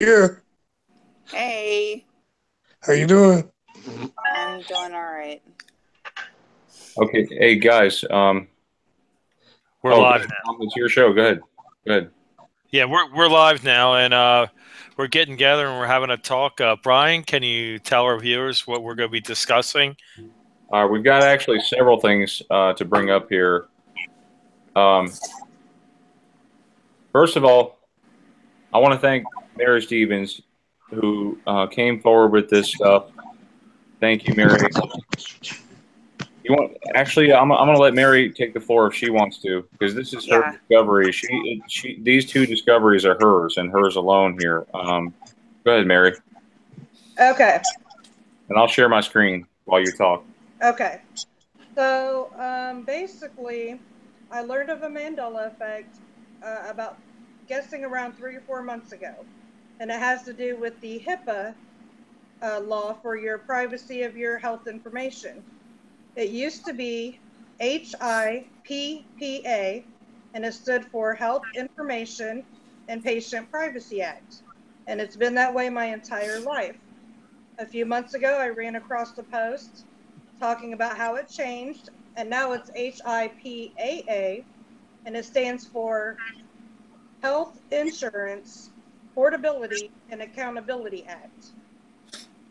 Yeah, Hey, how you doing? I'm doing all right. Okay, hey guys. We're Oh, go live ahead, now. Tom. It's your show. Go ahead. Go ahead. Yeah, we're live now, and we're getting together and we're having a talk. Brian, can you tell our viewers what we're going to be discussing? We've got actually several things to bring up here. Um, First of all, I want to thank Mary Stevens who came forward with this stuff. Thank you, Mary. You want actually? I'm going to let Mary take the floor if she wants to, because this is her Yeah. discovery. These two discoveries are hers and hers alone here. Go ahead, Mary, Okay. and I'll share my screen while you talk. Okay. So basically, I learned of a Mandela effect about guessing around 3 or 4 months ago, and it has to do with the HIPAA law for your privacy of your health information. It used to be HIPPA, and it stood for Health Information and Patient Privacy Act, and it's been that way my entire life. A few months ago, I ran across a post talking about how it changed, and now it's HIPAA, and it stands for Health Insurance Portability and Accountability Act.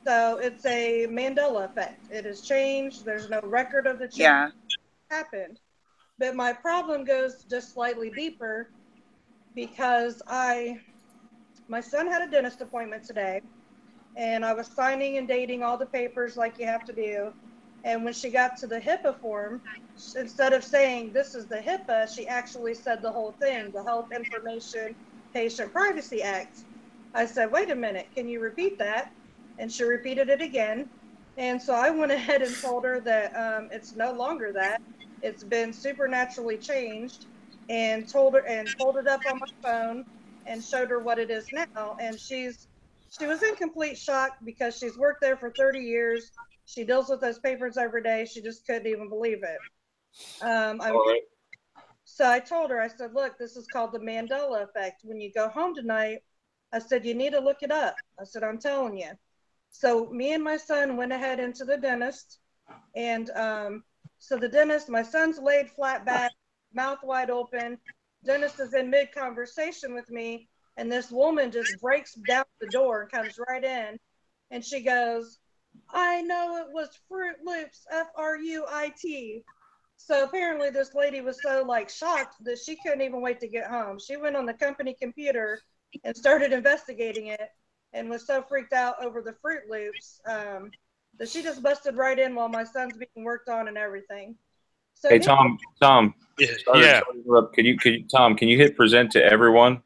So it's a Mandela effect. It has changed. There's no record of the change Yeah. that happened. But my problem goes just slightly deeper because my son had a dentist appointment today, and I was signing and dating all the papers like you have to do. And when she got to the HIPAA form, instead of saying this is the HIPAA, she actually said the whole thing, the Health Information Patient Privacy Act. I said, wait a minute, can you repeat that? And she repeated it again. And so I went ahead and told her that it's no longer that. It's been supernaturally changed, and told her and pulled it up on my phone and showed her what it is now. And she was in complete shock because she's worked there for 30 years. She deals with those papers every day. She just couldn't even believe it. All right. So I told her, I said, look, this is called the Mandela effect. When you go home tonight, I said, you need to look it up. I said, I'm telling you. So me and my son went ahead into the dentist. And so the dentist, my son's laid flat back, mouth wide open. Dentist is in mid conversation with me. And this woman just breaks down the door and comes right in. And she goes, I know it was Fruit Loops, Fruit. So apparently this lady was so shocked that she couldn't even wait to get home. She went on the company computer and started investigating it, and was so freaked out over the Fruit Loops that she just busted right in while my son's being worked on and everything. So Hey, Tom. Tom. Yeah, Tom, can you hit present to everyone?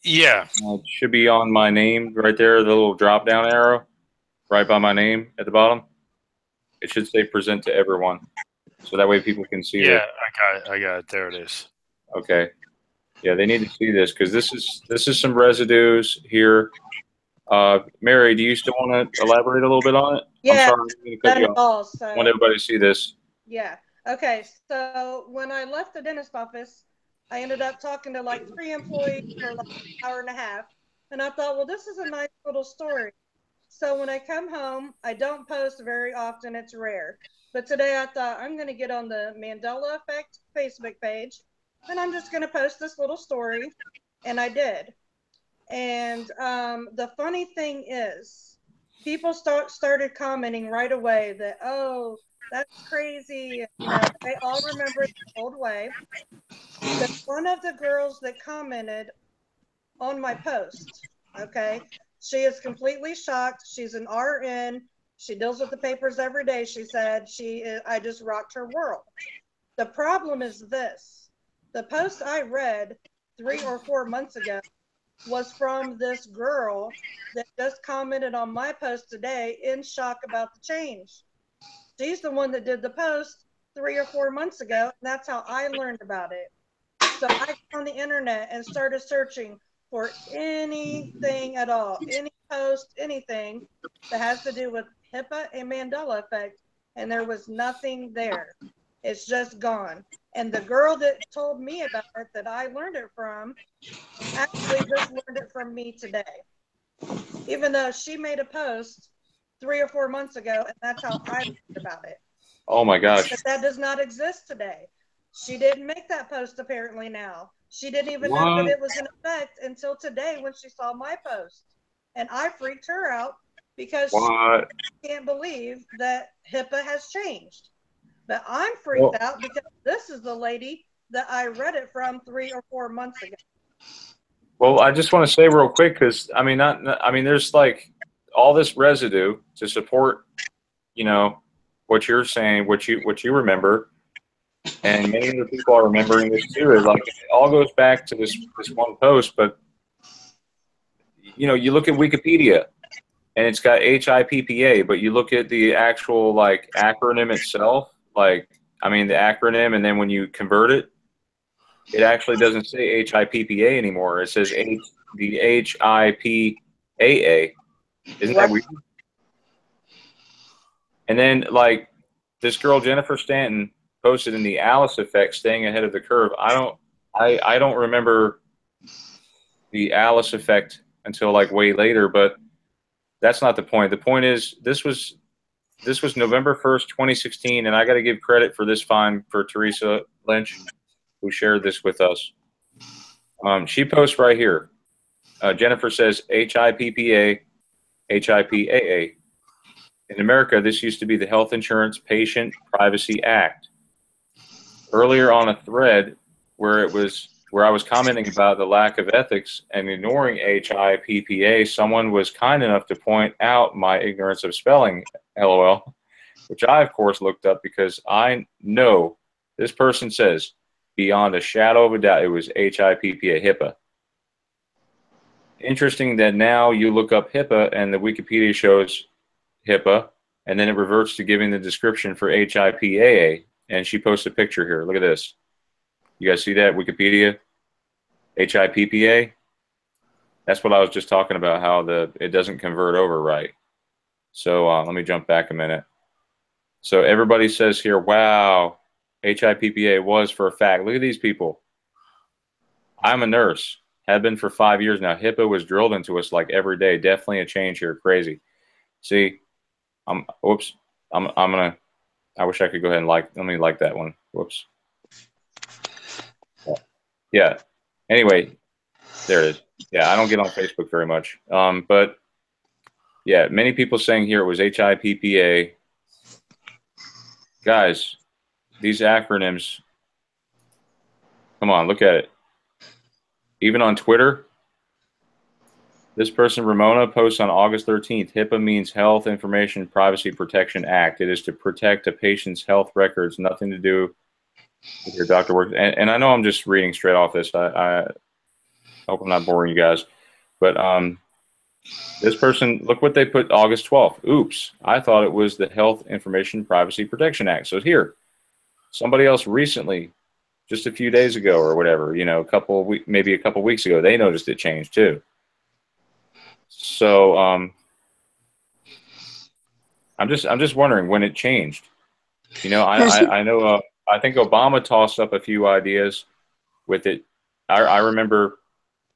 yeah. It should be on my name right there, the little drop down arrow, right by my name at the bottom. It should say present to everyone, so that way people can see Yeah, this. I got it. There it is. Okay. Yeah, they need to see this because this is some residues here. Mary, do you still want to elaborate a little bit on it? I'm yeah, sorry, I'm going to cut done you it off. all. I want So everybody to see this. yeah. Okay. So when I left the dentist office, I ended up talking to like 3 employees for like an hour and a half. And I thought, well, this is a nice little story. So when I come home, I don't post very often. It's rare. But today I thought I'm going to get on the Mandela Effect Facebook page, and I'm just going to post this little story. And I did. And the funny thing is, people started commenting right away that, oh, that's crazy. You know, they all remember the old way. But one of the girls that commented on my post, okay, she is completely shocked. She's an RN. She deals with the papers every day. She said I just rocked her world. The problem is this: the post I read 3 or 4 months ago was from this girl that just commented on my post today in shock about the change. She's the one that did the post 3 or 4 months ago, and that's how I learned about it. So I got on the internet and started searching for anything at all, any post, anything that has to do with HIPAA and Mandela effect, and there was nothing there. It's just gone. And the girl that told me about it, that I learned it from, actually just learned it from me today. Even though she made a post 3 or 4 months ago, and that's how I learned about it. Oh my gosh. But that does not exist today. She didn't make that post apparently now. She didn't even know What? that it was in effect until today when she saw my post. And I freaked her out because What? she can't believe that HIPAA has changed. But I'm freaked out because this is the lady that I read it from 3 or 4 months ago. Well, I just want to say real quick, because I mean, there's like all this residue to support, you know, what you're saying, what you remember, and many other people are remembering this too. Is like it all goes back to this one post, but you know, you look at Wikipedia, and it's got HIPPA, but you look at the actual like acronym itself, like I mean the acronym, and then when you convert it, it actually doesn't say HIPPA anymore. It says the HIPAA. Isn't that weird? And then like this girl Jennifer Stanton posted in the Alice effect, staying ahead of the curve. I don't remember the Alice effect until like way later, but that's not the point. The point is this was November 1st, 2016, and I got to give credit for this find for Teresa Lynch, who shared this with us. She posts right here. Jennifer says HIPPA, HIPAA. In America, this used to be the Health Insurance Patient Privacy Act. Earlier on a thread where I was commenting about the lack of ethics and ignoring HIPPA, someone was kind enough to point out my ignorance of spelling, LOL, which I, of course, looked up because I know this person says, beyond a shadow of a doubt, it was HIPPA, HIPAA. Interesting that now you look up HIPAA and the Wikipedia shows HIPAA, and then it reverts to giving the description for HIPAA. And she posts a picture here. Look at this. You guys see that, Wikipedia? HIPPA? That's what I was just talking about, how it doesn't convert over right. So let me jump back a minute. So everybody says here, wow, HIPPA was for a fact. Look at these people. I'm a nurse. Have been for 5 years now. HIPAA was drilled into us like every day. Definitely a change here. Crazy. See, whoops. I'm gonna. I wish I could go ahead and let me like that one. Whoops. Yeah. Anyway, there it is. Yeah, I don't get on Facebook very much. But yeah, many people saying here it was HIPPA. Guys, these acronyms. Come on, look at it. Even on Twitter, this person, Ramona, posts on August 13th, HIPAA means Health Information Privacy Protection Act. It is to protect a patient's health records, nothing to do with your doctor work. And I know I'm just reading straight off this. I hope I'm not boring you guys. But this person, look what they put August 12th. Oops, I thought it was the Health Information Privacy Protection Act. So here, somebody else recently, just a few days ago or whatever, you know, maybe a couple weeks ago, they noticed it changed too. So I'm just wondering when it changed. You know, I know I think Obama tossed up a few ideas with it. I remember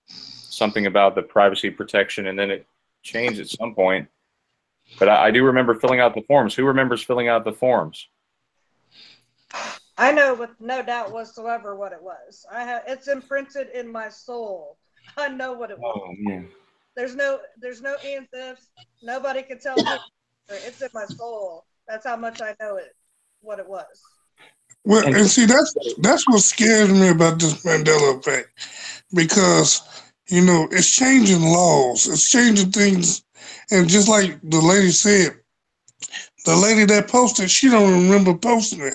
something about the privacy protection, and then it changed at some point. But I do remember filling out the forms. Who remembers filling out the forms? I know with no doubt whatsoever what it was. It's imprinted in my soul. I know what it was. Oh man. There's no ands, ifs. Nobody can tell me. It's in my soul. That's how much I know what it was. Well, and see, that's what scares me about this Mandela effect, because you know it's changing laws, it's changing things, and just like the lady said, the lady that posted, she don't remember posting it.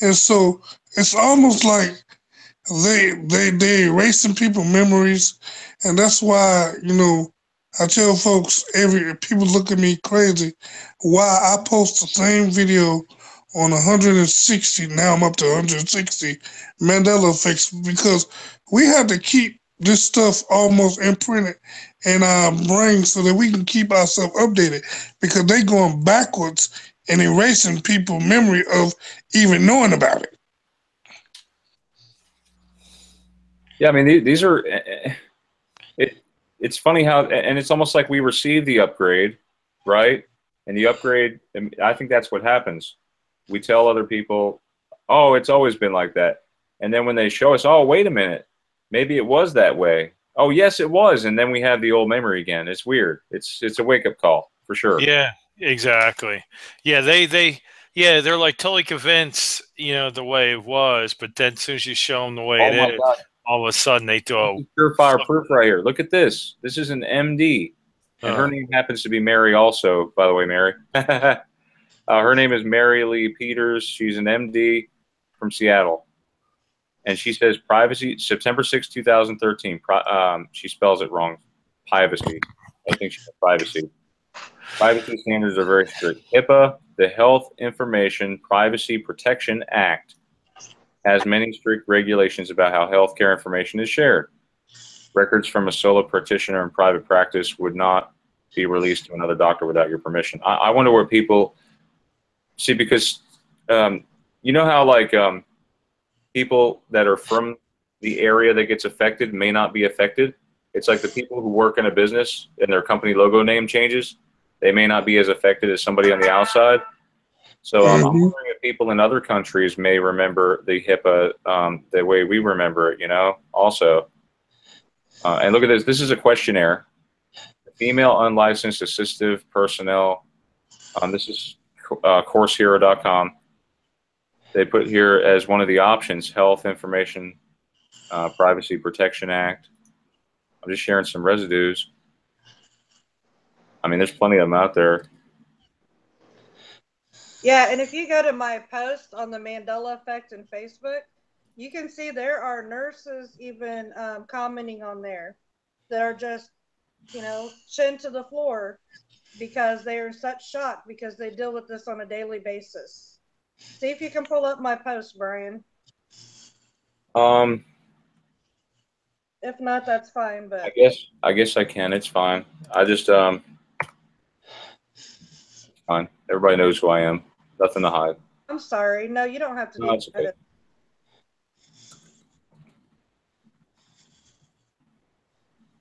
And so it's almost like they erasing people's memories, and that's why, you know, I tell folks, people look at me crazy why I post the same video on 160, now I'm up to 160 Mandela effects, because we have to keep this stuff almost imprinted in our brains so that we can keep ourselves updated, because they going backwards and erasing people's memory of even knowing about it. Yeah, I mean, these are. It's funny how, and it's almost like we receive the upgrade, right? And the upgrade, I think that's what happens. We tell other people, oh, it's always been like that. And then when they show us, oh, wait a minute, maybe it was that way. Oh, yes, it was. And then we have the old memory again. It's weird. It's a wake-up call, for sure. Yeah, exactly. Yeah, they're like totally convinced, the way it was, but then as soon as you show them the way it is, God. all of a sudden they throw surefire proof right here. Look at this. This is an MD. And her name happens to be Mary also, by the way, Mary. Her name is Mary Lee Peters. She's an MD from Seattle. And she says privacy, September 6, 2013. She spells it wrong. Privacy. I think she said privacy. Privacy standards are very strict. HIPAA, the Health Information Privacy Protection Act, has many strict regulations about how healthcare information is shared. Records from a solo practitioner in private practice would not be released to another doctor without your permission. I wonder where people see, because you know how like people that are from the area that gets affected may not be affected. It's like the people who work in a business and their company logo name changes, they may not be as affected as somebody on the outside. So I'm wondering if people in other countries may remember the HIPAA the way we remember it, also. And look at this. This is a questionnaire. Female unlicensed assistive personnel. This is CourseHero.com. They put here as one of the options, Health Information Privacy Protection Act. I'm just sharing some residues. I mean, there's plenty of them out there. Yeah, and if you go to my post on the Mandela Effect in Facebook, you can see there are nurses even commenting on there that are just, chin to the floor because they are in such shock because they deal with this on a daily basis. See if you can pull up my post, Brian. If not, that's fine. But I guess I can. It's fine. I just fine. Everybody knows who I am. Nothing to hide. I'm sorry. No, you don't have to do it's okay. that.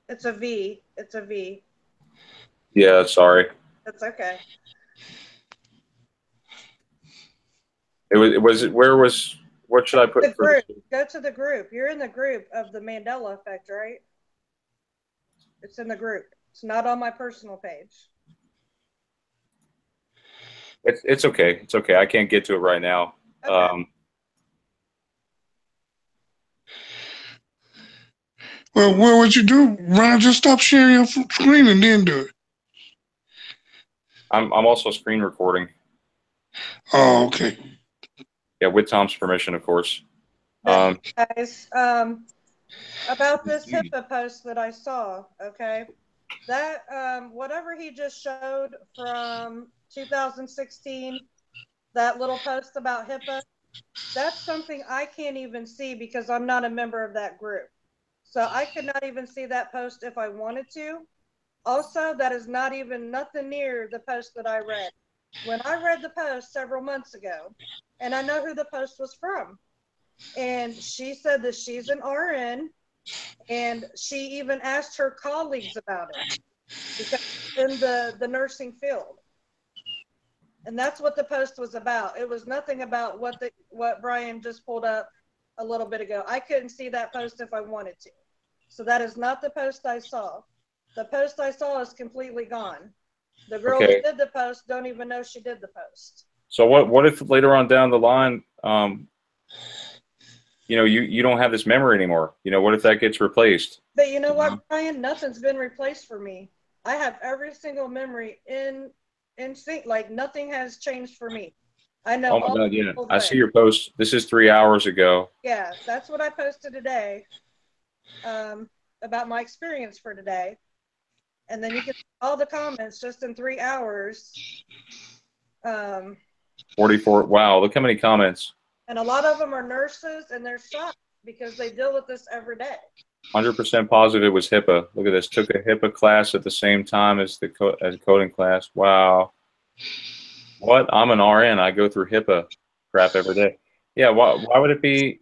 It's a V. It's a V. Yeah, sorry. That's okay. What should I put? The group. Go to the group. You're in the group of the Mandela Effect, right? It's in the group. It's not on my personal page. It's okay. It's okay. I can't get to it right now. Okay. Well, what you do, Ron, just stop sharing your screen and then do it. I'm also screen recording. Oh, okay. Yeah, with Tom's permission, of course. Guys, about this HIPAA post that I saw, okay? That, whatever he just showed from 2016, that little post about HIPAA, that's something I can't even see because I'm not a member of that group. So I could not even see that post if I wanted to. Also, that is not even nothing near the post that I read. When I read the post several months ago, and I know who the post was from, and she said that she's an RN, and she even asked her colleagues about it because in the nursing field. And that's what the post was about. It was nothing about what Brian just pulled up a little bit ago. I couldn't see that post if I wanted to. So that is not the post I saw. The post I saw is completely gone. The girl that did the post don't even know she did the post. So what if later on down the line, you don't have this memory anymore? What if that gets replaced? But you know what, Brian? Nothing's been replaced for me. I have every single memory in sync. Like nothing has changed for me. I know. Oh my God, yeah. I see your post. This is 3 hours ago. Yeah, that's what I posted today about my experience for today. And then you can see all the comments just in 3 hours. 44. Wow, look how many comments. And a lot of them are nurses, and they're shocked because they deal with this every day. 100% positive it was HIPAA. Look at this. Took a HIPAA class at the same time as the coding class. Wow. What? I'm an RN. I go through HIPAA crap every day. Yeah. Why would it be?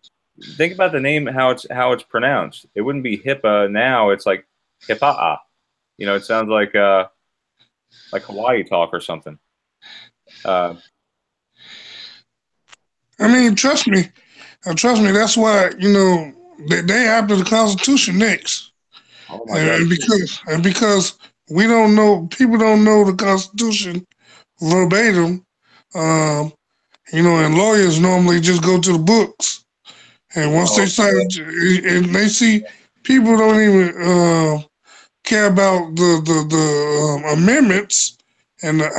Think about the name, how it's pronounced. It wouldn't be HIPAA now. It's like HIPAA. You know, it sounds like Hawaii talk or something. I mean, trust me. That's why the day after the Constitution next, Oh my God. and because we don't know, people don't know the Constitution verbatim. And lawyers normally just go to the books, and once they start, and they see people don't even care about the amendments and the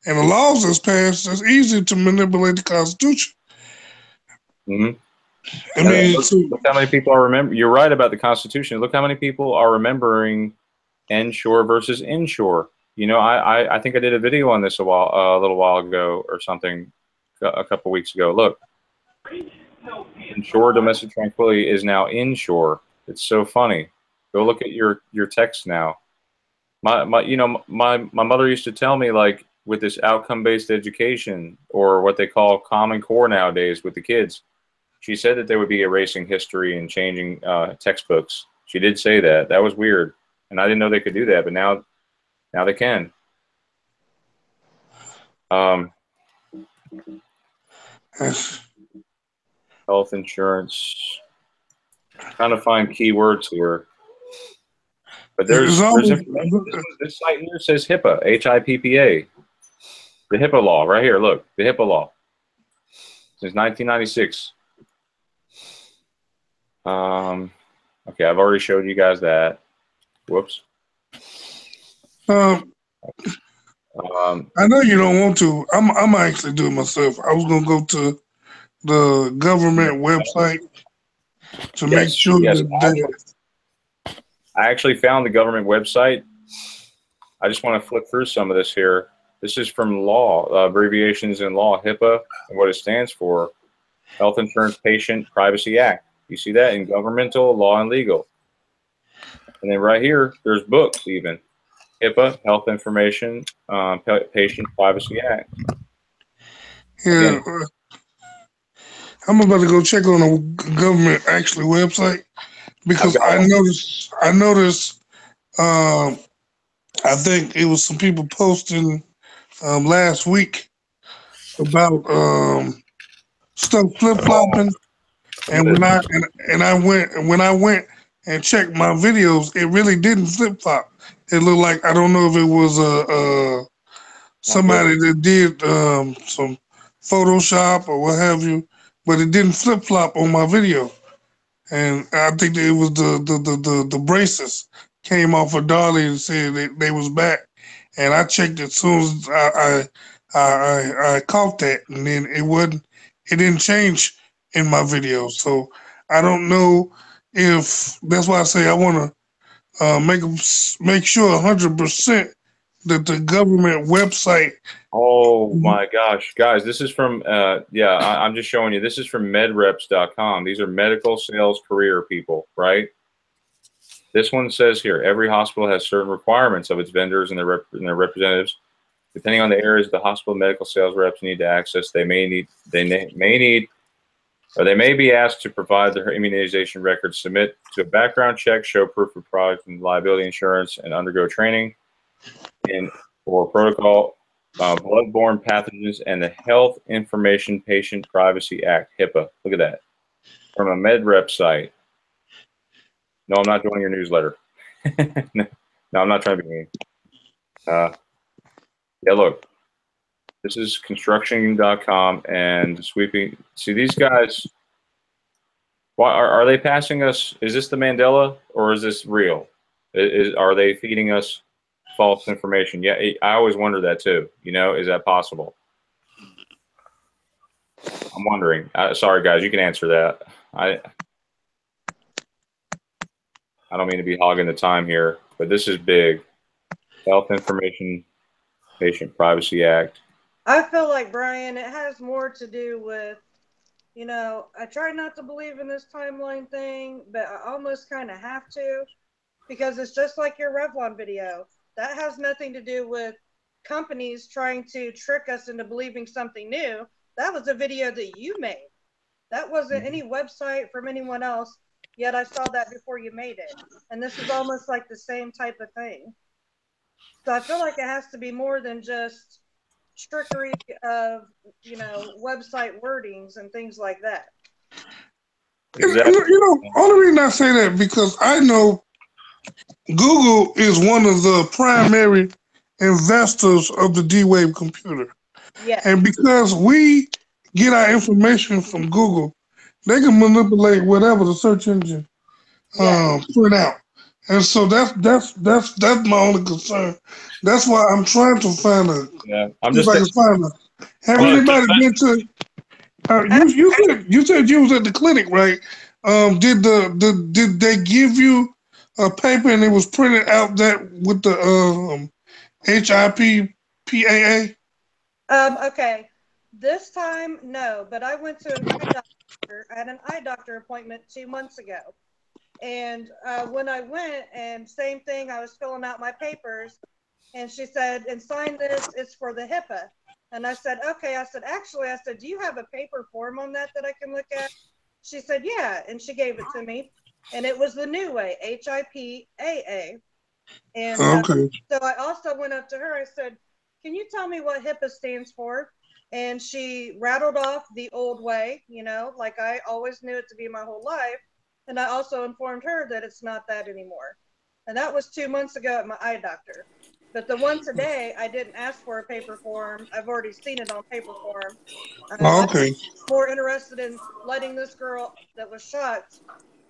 laws that's passed. It's easy to manipulate the Constitution. Mm-hmm. I mean, look how many people are remember. You're right about the Constitution. Look how many people are remembering Ensure versus Inshore. You know, I think I did a video on this a little while ago or something, a couple weeks ago. Look, Ensure domestic tranquility is now Inshore. It's so funny. Go look at your text now. My mother used to tell me, like, with this outcome-based education, or what they call Common Core nowadays with the kids, she said that they would be erasing history and changing textbooks. She did say that. That was weird, and I didn't know they could do that, but now they can. Health insurance. Trying to find keywords here. But there's information. This site here says HIPAA, HIPPA. The HIPAA law right here. Look, the HIPAA law since 1996. Okay, I've already showed you guys that. Whoops. I know you don't want to. I'm actually doing it myself. I was gonna go to the government website to make sure that. I actually found the government website. I just want to flip through some of this here. This is from law, abbreviations in law, HIPAA, and what it stands for, Health Insurance Patient Privacy Act. You see that in governmental, law, and legal. And then right here, there's books even. HIPAA, Health Information Patient Privacy Act. Yeah, I'm about to go check on the government actually website, because I noticed I think it was some people posting last week about stuff flip flopping, and when I went and checked my videos, it really didn't flip flop. It looked like, I don't know if it was somebody that did some Photoshop or what have you, but it didn't flip flop on my video. And I think it was the braces came off of Dolly and said they was back. And I checked as soon as I caught that, and then it didn't change in my video. So I don't know if that's why I say I want to make sure 100% that the government website. Oh my gosh, guys, this is from I'm just showing you. This is from medreps.com. These are medical sales career people, right? This one says here, every hospital has certain requirements of its vendors and their representatives. Depending on the areas the hospital medical sales reps need to access, they may be asked to provide their immunization records, submit to a background check, show proof of product and liability insurance, and undergo training or protocol, bloodborne pathogens, and the Health Information Patient Privacy Act, HIPAA. Look at that. From a MedRep site. No, I'm not joining your newsletter. No, I'm not trying to be mean. Yeah, look. This is construction.com and sweeping. See, these guys, why are they passing us? Is this the Mandela, or is this real? Are they feeding us false information? Yeah, I always wonder that too. You know, is that possible? I'm wondering. Sorry, guys, you can answer that. I don't mean to be hogging the time here, but this is big. Health Information Patient Privacy Act. I feel like, Brian, it has more to do with, I try not to believe in this timeline thing, but I almost kind of have to, because it's just like your Revlon video. That has nothing to do with companies trying to trick us into believing something new. That was a video that you made. That wasn't any website from anyone else, yet I saw that before you made it. And this is almost like the same type of thing. So I feel like it has to be more than just trickery of, website wordings and things like that. Exactly. Only reason I say that because I know Google is one of the primary investors of the D-Wave computer. Yes. And because we get our information from Google, they can manipulate whatever the search engine print out. And so that's my only concern. That's why I'm trying to find a. Yeah, Have anybody been to? You said you was at the clinic, right? Did they give you a paper and it was printed out that with the HIPAA? Okay. This time, no, but I went to an eye doctor. I had an eye doctor appointment 2 months ago. And when I went, and same thing, I was filling out my papers, and she said, and sign this, it's for the HIPAA. And I said, okay. I said, do you have a paper form on that I can look at? She said, yeah. And she gave it to me. And it was the new way, HIPAA. And so I also went up to her. I said, can you tell me what HIPAA stands for? And she rattled off the old way, like I always knew it to be my whole life. And I also informed her that it's not that anymore. And that was 2 months ago at my eye doctor. But the one today, I didn't ask for a paper form. I've already seen it on paper form. I'm more interested in letting this girl that was shot,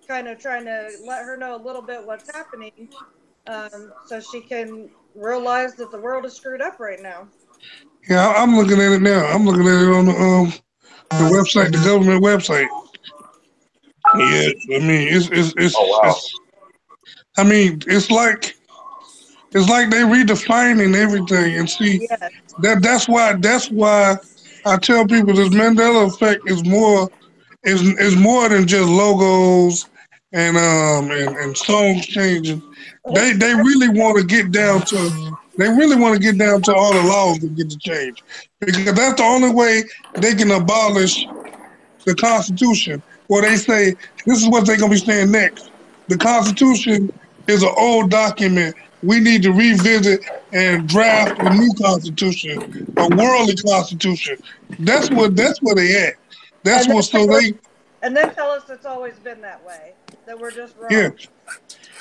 kind of trying to let her know a little bit what's happening, so she can realize that the world is screwed up right now. Yeah, I'm looking at it now. I'm looking at it on the website, the government website. Yeah, I mean it's oh wow. I mean it's like they redefining everything, and see that's why I tell people this Mandela effect is more than just logos and songs changing. They really want to get down to all the laws that get to change, because that's the only way they can abolish the Constitution. Or they say this is what they're gonna be saying next. The Constitution is an old document. We need to revisit and draft a new Constitution, a worldly Constitution. That's where they at. That's what so they. And then tell us it's always been that way. That we're just wrong. Yeah.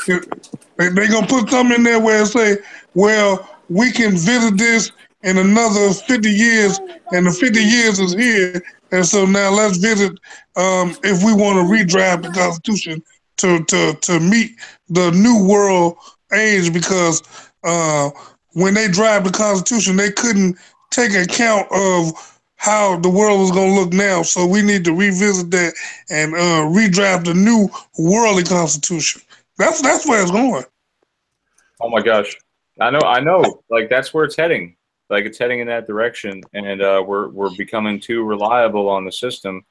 They're going to put something in there where it say, well, we can visit this in another 50 years, and the 50 years is here. And so now let's visit if we want to redraft the Constitution to meet the new world age, because when they draft the Constitution, they couldn't take account of how the world was going to look now. So we need to revisit that and redraft a new worldly Constitution. That's where it's going. Oh my gosh, I know. Like that's where it's heading. Like it's heading in that direction, and we're becoming too reliable on the system.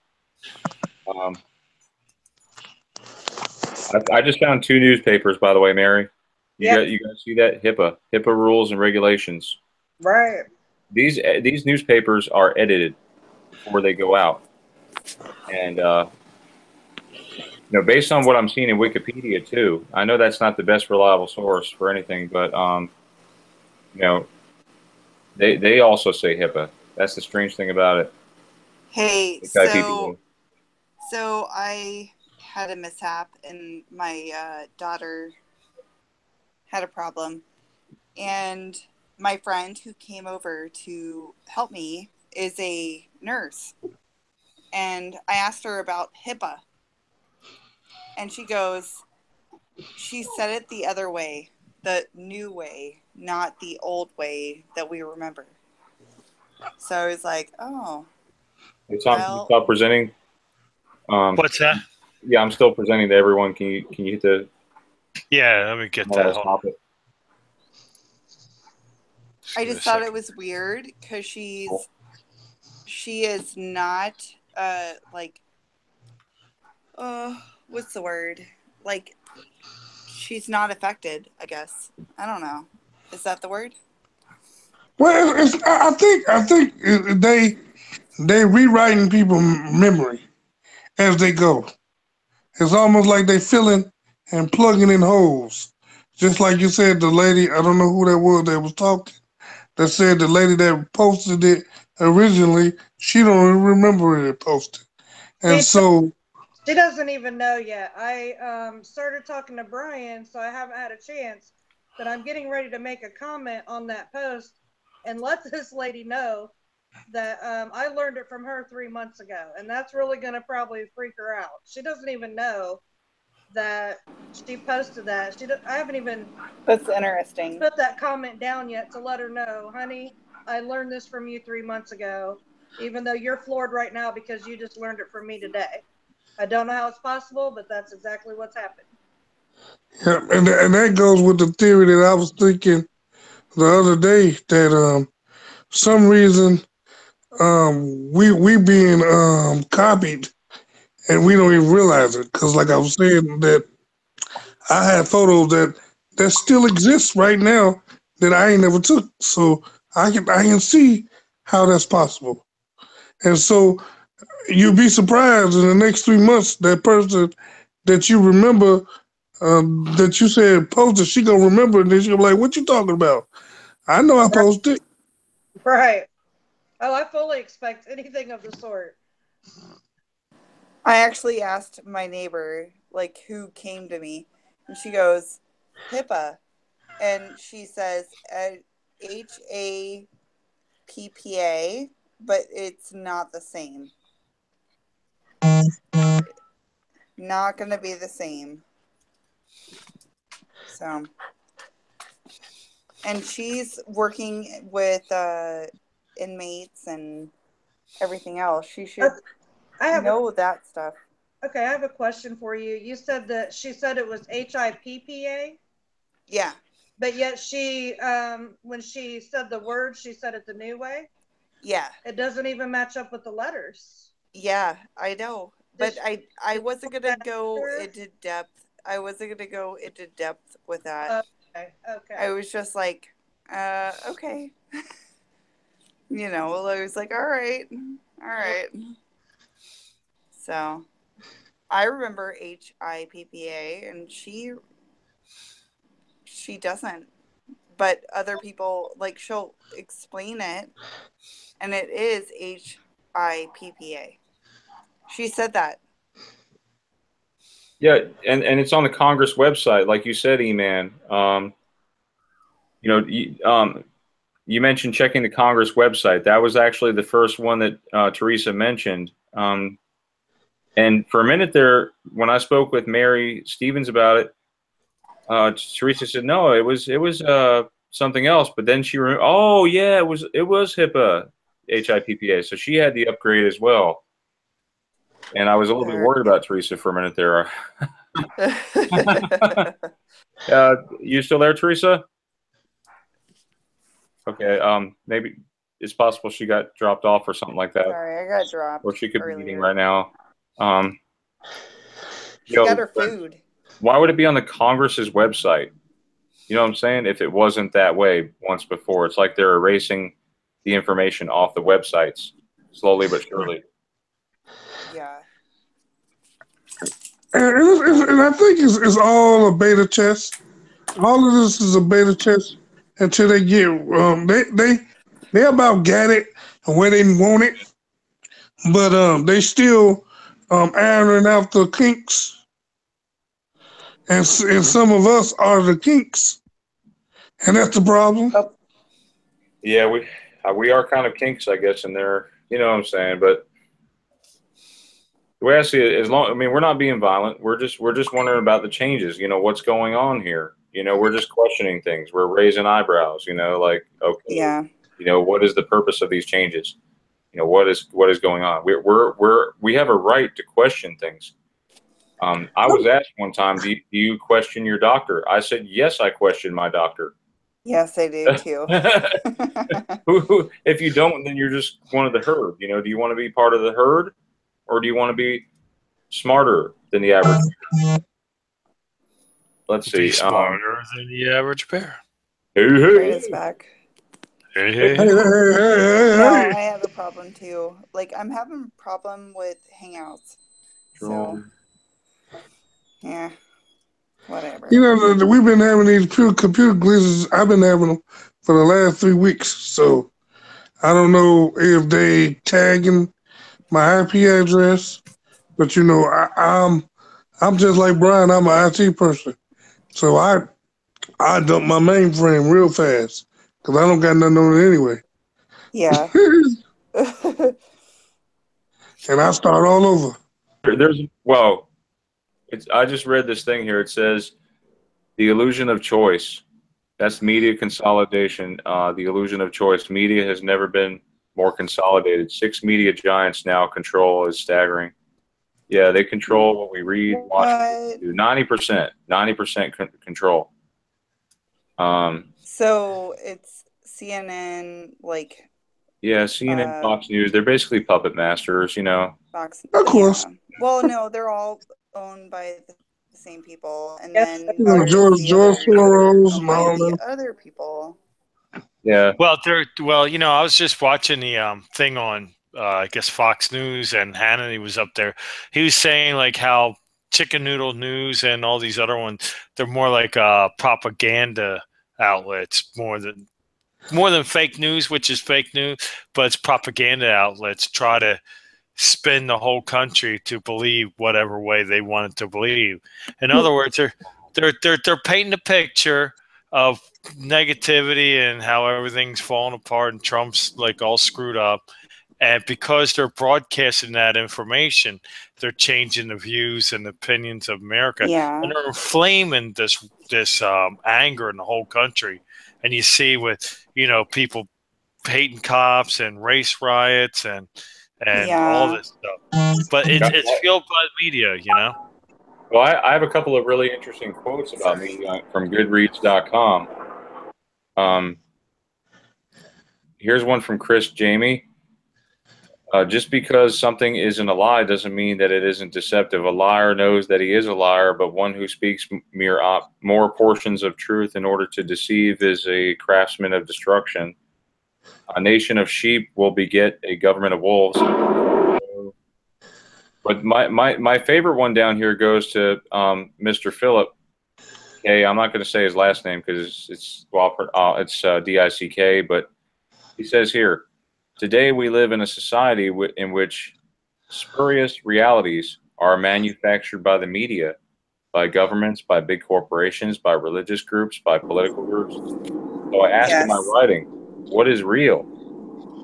I just found 2 newspapers, by the way, Mary. You guys see that? HIPAA rules and regulations. Right. These newspapers are edited before they go out, and based on what I'm seeing in Wikipedia too, I know that's not the best reliable source for anything, but they also say HIPAA. That's the strange thing about it. Hey, so I had a mishap, and my daughter had a problem, and my friend who came over to help me is a nurse, and I asked her about HIPAA. And she said it the other way, the new way, not the old way that we remember. So I was like, oh. Hey, Tom, can you stop presenting? What's that? Yeah, I'm still presenting to everyone. Can you hit the... Yeah, let me get that. I just thought it was weird because she is not, what's the word? Like, she's not affected, I guess. I don't know. Is that the word? Well, I think they rewriting people's memory as they go. It's almost like they filling and plugging in holes. Just like you said, the lady, I don't know who that was talking, that said the lady that posted it originally, she don't even remember it posted. And so she doesn't even know yet. I started talking to Brian, so I haven't had a chance, but I'm getting ready to make a comment on that post and let this lady know that I learned it from her 3 months ago, and that's really going to probably freak her out. She doesn't even know that she posted that. I haven't even That's interesting. Put that comment down yet to let her know, honey, I learned this from you 3 months ago, even though you're floored right now because you just learned it from me today. I don't know how it's possible, but that's exactly what's happened. Yeah, and that goes with the theory that I was thinking the other day that some reason we being copied and we don't even realize it, because like I was saying that I had photos that still exist right now that I ain't never took, so I can see how that's possible. And so you'd be surprised in the next 3 months that person that you remember that you said posted, she gonna remember, and then she gonna be like, "What you talking about? I know I posted." Right. Oh, I fully expect anything of the sort. I actually asked my neighbor, like, who came to me, and she goes, HIPAA. And she says, HAPPA, but it's not the same. Not going to be the same. So, and she's working with inmates and everything else. She should know that stuff. Okay, I have a question for you. You said that she said it was HIPPA? Yeah. But yet she, when she said the word, she said it the new way? Yeah. It doesn't even match up with the letters. Yeah, I know. But I wasn't going to go into depth. I wasn't going to go into depth with that. Okay. I was just like, okay. You know, I was like, all right. So, I remember HIPPA, and she doesn't. But other people, like, she'll explain it, and it is HIPPA. She said that. Yeah, and it's on the Congress website, like you said, E-Man. You mentioned checking the Congress website. That was actually the first one that Teresa mentioned. And for a minute there, when I spoke with Mary Stevens about it, Teresa said no, it was something else. But then she oh yeah, it was HIPAA, HIPPA. So she had the upgrade as well. And I was a little bit worried about Teresa for a minute there. You still there, Teresa? Okay. Maybe it's possible she got dropped off or something like that. Sorry, I got dropped. Or she could be eating right now. She got her food. Why would it be on the Congress's website? You know what I'm saying? If it wasn't that way once before, it's like they're erasing the information off the websites slowly but surely. Yeah. And I think it's all a beta test. All of this is a beta test until they get they about got it and where they want it, but they still ironing out the kinks, and some of us are the kinks, and that's the problem. Yeah, we are kind of kinks, I guess, in there. You know what I'm saying? But the way I see it, we're not being violent. We're just wondering about the changes. You know, what's going on here? You know, we're just questioning things. We're raising eyebrows. You know, like, okay, yeah. You know, what is the purpose of these changes? You know, what is going on? We have a right to question things. I was asked one time, do you question your doctor? I said, yes, I question my doctor. Yes, I do too. If you don't, then you're just one of the herd. You know, do you want to be part of the herd, or do you want to be smarter than the average? Let's see. Be smarter than the average bear. Hey. Brandon's back. Hey. No, I have a problem too. Like, I'm having a problem with Hangouts. So, yeah, whatever. You know, we've been having these computer glitches. I've been having them for the last 3 weeks. So I don't know if they tagging my IP address, but you know, I'm just like Brian. I'm an IT person, so I dump my mainframe real fast because I don't got nothing on it anyway. Yeah. And I start all over. I just read this thing here. It says the illusion of choice. That's media consolidation. The illusion of choice. Media has never been more consolidated. 6 media giants now control is staggering. Yeah, they control what we read, watch, do. 90% control. So it's CNN, like. Yeah, CNN, Fox News. They're basically puppet masters, you know. Fox, of course. Yeah. Well, no, they're all owned by the same people, and Yes. then George Soros and all the them. other people. Yeah. Well, you know, I was just watching the thing on I guess Fox News, and Hannity was up there. He was saying like how Chicken Noodle News and all these other ones, they're more like propaganda outlets more than fake news, which is fake news, but it's propaganda outlets try to spin the whole country to believe whatever way they want it to believe. In other words, they're painting a picture of negativity and how everything's falling apart and Trump's like all screwed up. And because they're broadcasting that information, they're changing the views and opinions of America. Yeah. And they're inflaming this anger in the whole country. And you see with, you know, people hating cops and race riots and all this stuff. But it's fueled by the media, you know? Well, I have a couple of really interesting quotes about me from Goodreads.com. Here's one from Chris Jamie. Just because something isn't a lie doesn't mean that it isn't deceptive. A liar knows that he is a liar, but one who speaks more portions of truth in order to deceive is a craftsman of destruction. A nation of sheep will beget a government of wolves. But my favorite one down here goes to Mr. Philip. Okay, I'm not going to say his last name because it's D-I-C-K, but he says here, today we live in a society in which spurious realities are manufactured by the media, by governments, by big corporations, by religious groups, by political groups. So I ask in my writing, what is real?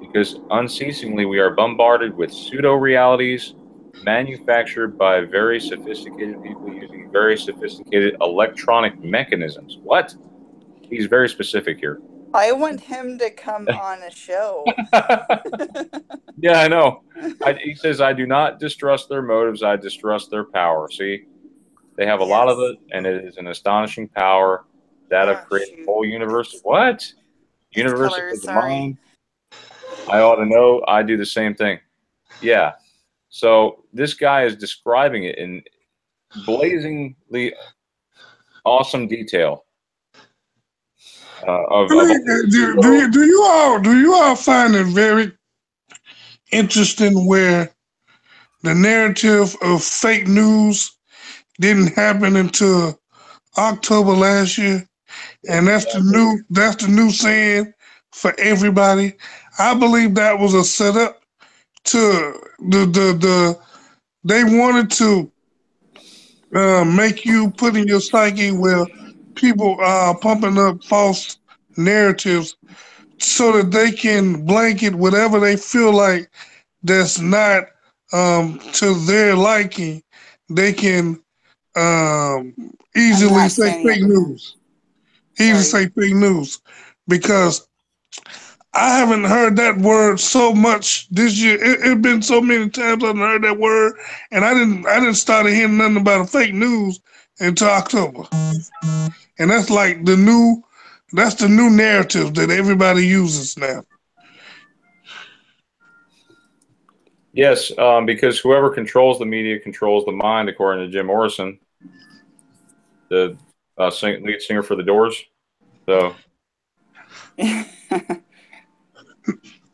Because unceasingly we are bombarded with pseudo-realities manufactured by very sophisticated people using very sophisticated electronic mechanisms. What? He's very specific here. I want him to come on a show. Yeah, I know. He says, I do not distrust their motives. I distrust their power. See, they have a lot of it, and it is an astonishing power that of creating the whole universe. What? Universe of the mind? I ought to know. I do the same thing. Yeah. So this guy is describing it in blazingly awesome detail. Do you all find it very interesting where the narrative of fake news didn't happen until October last year, and that's the new saying for everybody? I believe that was a setup to they wanted to make you put in your psyche where people are pumping up false narratives so that they can blanket whatever they feel like that's not to their liking. They can easily say fake news. Say fake news because I haven't heard that word so much this year. It's been so many times I've heard that word, and I didn't start hearing nothing about a fake news until October. And that's like the new narrative that everybody uses now. Yes, because whoever controls the media controls the mind, according to Jim Morrison, the lead singer for The Doors. So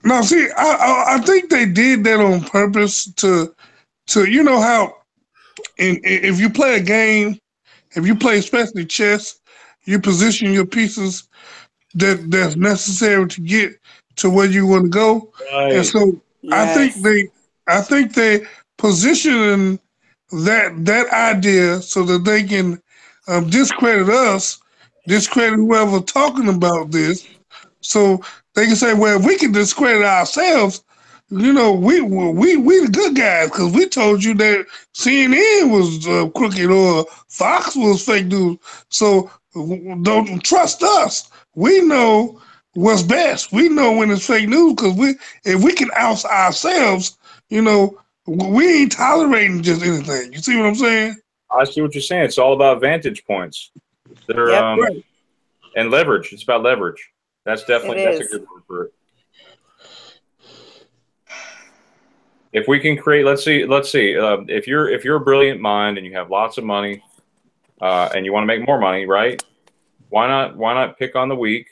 No, see, I think they did that on purpose to you know how if you play a game, if you play especially chess, you position your pieces that's necessary to get to where you want to go, and Right. so I think Yes. they position that idea so that they can discredit us, discredit whoever talking about this, so they can say, well, if we can discredit ourselves, you know, we the good guys because we told you that CNN was crooked or Fox was fake news. So don't trust us. We know what's best. We know when it's fake news because if we can oust ourselves, you know, we ain't tolerating just anything. You see what I'm saying? I see what you're saying. It's all about vantage points. They're Yep. Right. and leverage. It's about leverage. That's definitely It that's a is. good word for it. If we can create, let's see. If you're a brilliant mind and you have lots of money, and you want to make more money, right? Why not pick on the weak,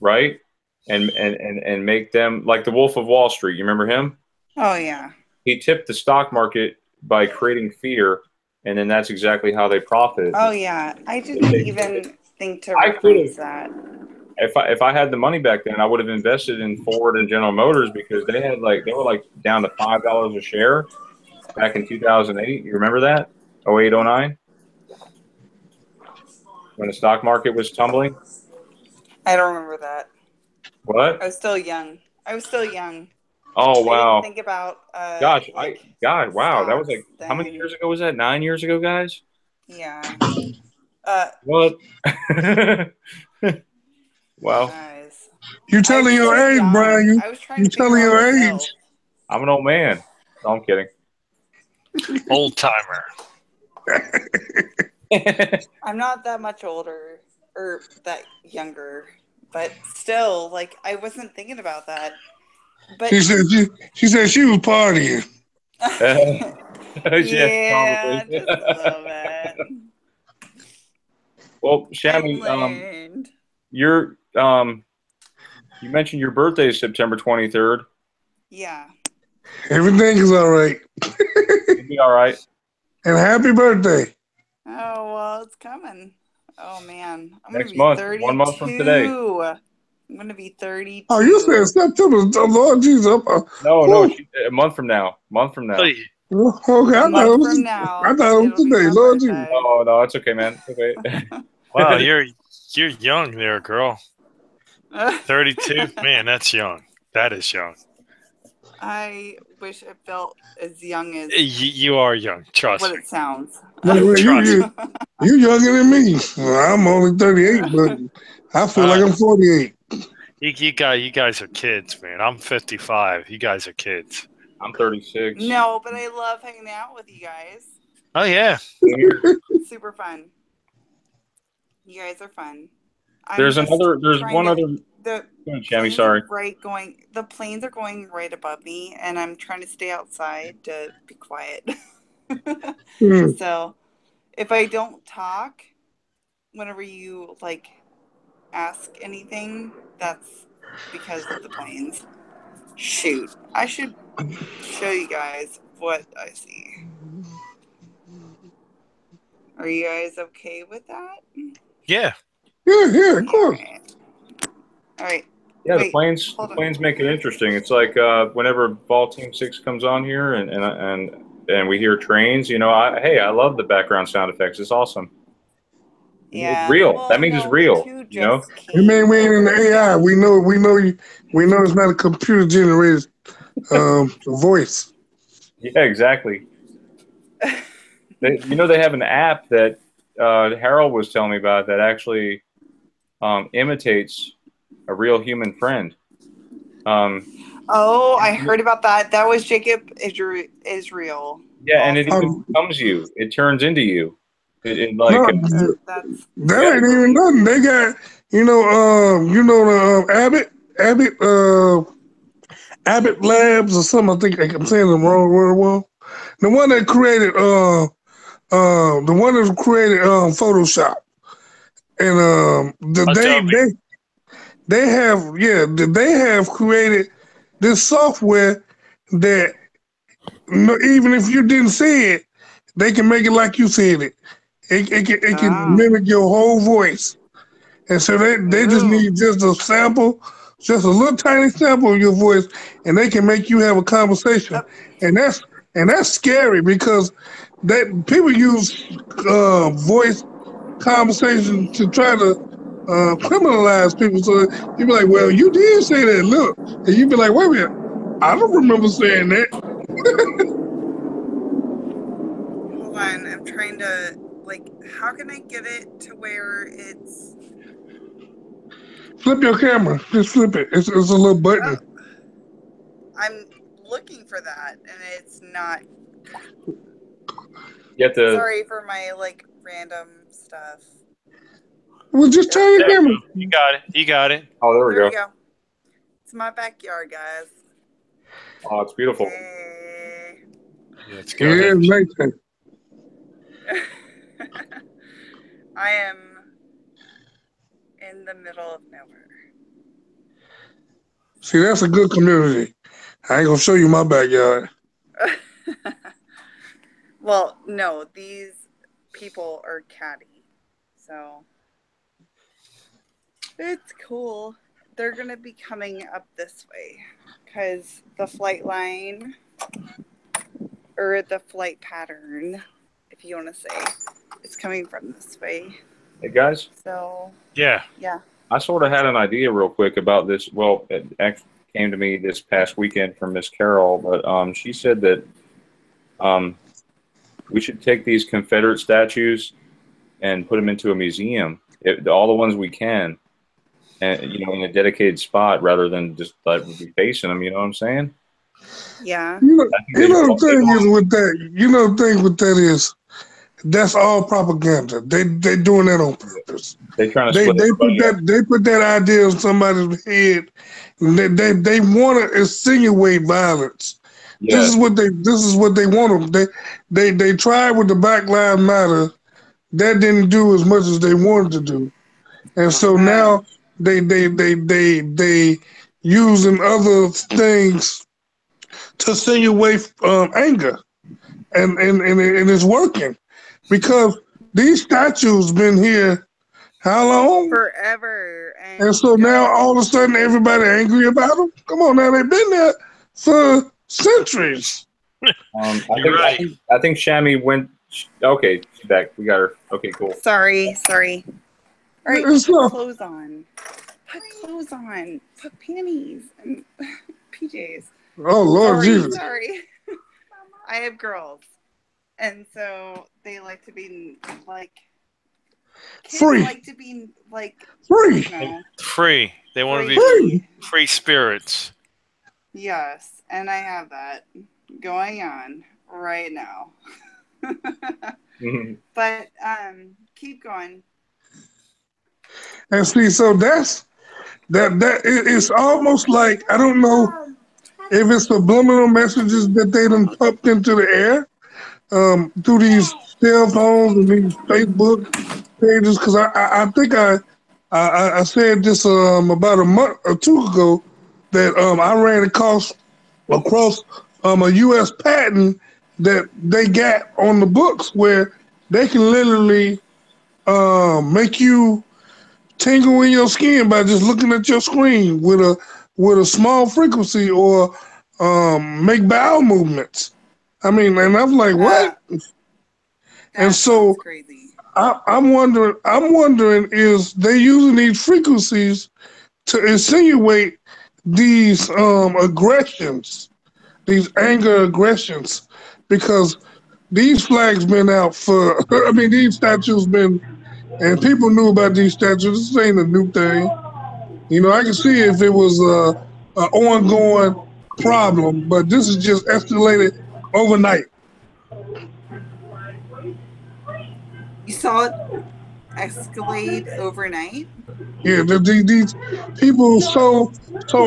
right? And make them like the Wolf of Wall Street. You remember him? Oh yeah. He tipped the stock market by creating fear, and then that's exactly how they profited. Oh yeah. I didn't even think to I reference that. If I had the money back then, I would have invested in Ford and General Motors because they were like down to $5 a share back in 2008. You remember that? 08, 09? When the stock market was tumbling? I don't remember that. What? I was still young. Oh I wow. didn't think about Gosh, wow. That was stocks like how many then. years ago was that? 9 years ago, guys? Yeah. What? Wow. Guys. You I telling was your so age, young. Brian? I was trying You to figure telling out your myself. age? I'm an old man. No, I'm kidding. Old timer. I'm not that much older or that younger, but still, like I wasn't thinking about that. But She said she was partying. yeah, probably. just a little bit. Well, I Shammy, learned. you're you mentioned your birthday is September 23rd. Yeah. Everything is all right. You'll be all right. And happy birthday. Oh well, it's coming. Oh man, I'm Next gonna month, be 32. 1 month from today. I'm gonna be 32. Oh, you said September. Oh, Lord Jesus. No, a month from now. Month from now. Hey, Okay, A I month thought from now, it was it'll be today. my Lord Jesus. birthday. Oh no, it's okay, man. It's okay. wow, you're young there, girl. 32? Man, that's young. That is young. I wish I felt as young as You are young. Trust what me. it sounds. Trust me. You younger than me. Well, I'm only 38, but I feel like I'm 48. You guys are kids, man. I'm 55. You guys are kids. I'm 36. No, but I love hanging out with you guys. Oh yeah. It's super fun. You guys are fun. There's one other. The Go ahead, Shammy, planes sorry. are the planes are going right above me, and I'm trying to stay outside to be quiet. So, if I don't talk, whenever you like ask anything, that's because of the planes. Shoot, I should show you guys what I see. Are you guys okay with that? Yeah. Yeah, of course. All right. Yeah, Wait, the planes make it interesting. It's like whenever Ball Team 6 comes on here and we hear trains, you know, I love the background sound effects. It's awesome. Yeah. It's real. Well, That means it's real. You know? We ain't in the AI. We know it's not a computer generated voice. Yeah, exactly. They have an app that Harold was telling me about that actually imitates a real human friend. Oh, I heard about that. That was Jacob Israel. Yeah, and it even becomes you. It turns into you. That ain't even nothing. They got Abbott Labs or something. I think I'm saying the wrong word. Well, the one that created Photoshop and they have created this software that even if you didn't say it, they can make it like you said it. It can mimic your whole voice. And so they just need just a sample, just a little tiny sample of your voice, and they can make you have a conversation. And that's scary because that people use voice conversation to try to criminalize people. So you be like, well, you did say that, look. And you be like, wait a minute, I don't remember saying that. Hold on, I'm trying to, how can I get it to where it's... Flip your camera. Just flip it. It's a little button. I'm looking for that, and it's not. You have to. Sorry for my random stuff. Well, just turn your camera. You got it. You got it. Oh, there we go. It's my backyard, guys. Oh, it's beautiful. Hey. Yeah, it's good. Yeah, it's nice. I am in the middle of nowhere. See, that's a good community. I ain't gonna show you my backyard. Well, no, these people are catty, so it's cool. They're gonna be coming up this way because the flight line or the flight pattern, if you want to say, is coming from this way. Hey guys. So yeah. I sort of had an idea real quick about this. Well, it actually came to me this past weekend from Miss Carol, but she said that we should take these Confederate statues and put them into a museum, all the ones we can, and in a dedicated spot rather than just be facing them. You know what I'm saying? Yeah. The thing is with that. The thing with that is that's all propaganda. They doing that on purpose. They trying to they put that idea in somebody's head. And they want to insinuate violence. Yeah. This is what they want them. They tried with the Black Lives Matter. That didn't do as much as they wanted to do, and so now they using other things to insinuate anger, and it's working. Because these statues been here how long? Forever. And so now all of a sudden everybody angry about them? Come on now, they've been there for centuries. I think Shammy went. Okay, she's back. We got her. Okay, cool. Sorry. All right, put clothes on. Put clothes on. Put panties and PJs. Oh, Lord Jesus. Sorry. I have girls. And so they like to be free. Like to be free. Free. They want to be free spirits. Yes, and I have that going on right now. But keep going. And see, so that it's almost like, I don't know if it's subliminal messages that they done pumped into the air through these cell phones and these Facebook pages. Because I think I said this about a month or two ago that I ran across a U.S. patent that they got on the books where they can literally make you tingle in your skin by just looking at your screen with a small frequency or make bowel movements. I mean, and I'm like, what? And so crazy. I'm wondering is they using these frequencies to insinuate these aggressions, these anger aggressions, because these flags been out for, these statues been, and people knew about these statues. This ain't a new thing. I can see if it was an ongoing problem, but this is just escalated overnight. You saw it escalate overnight? Yeah, these people so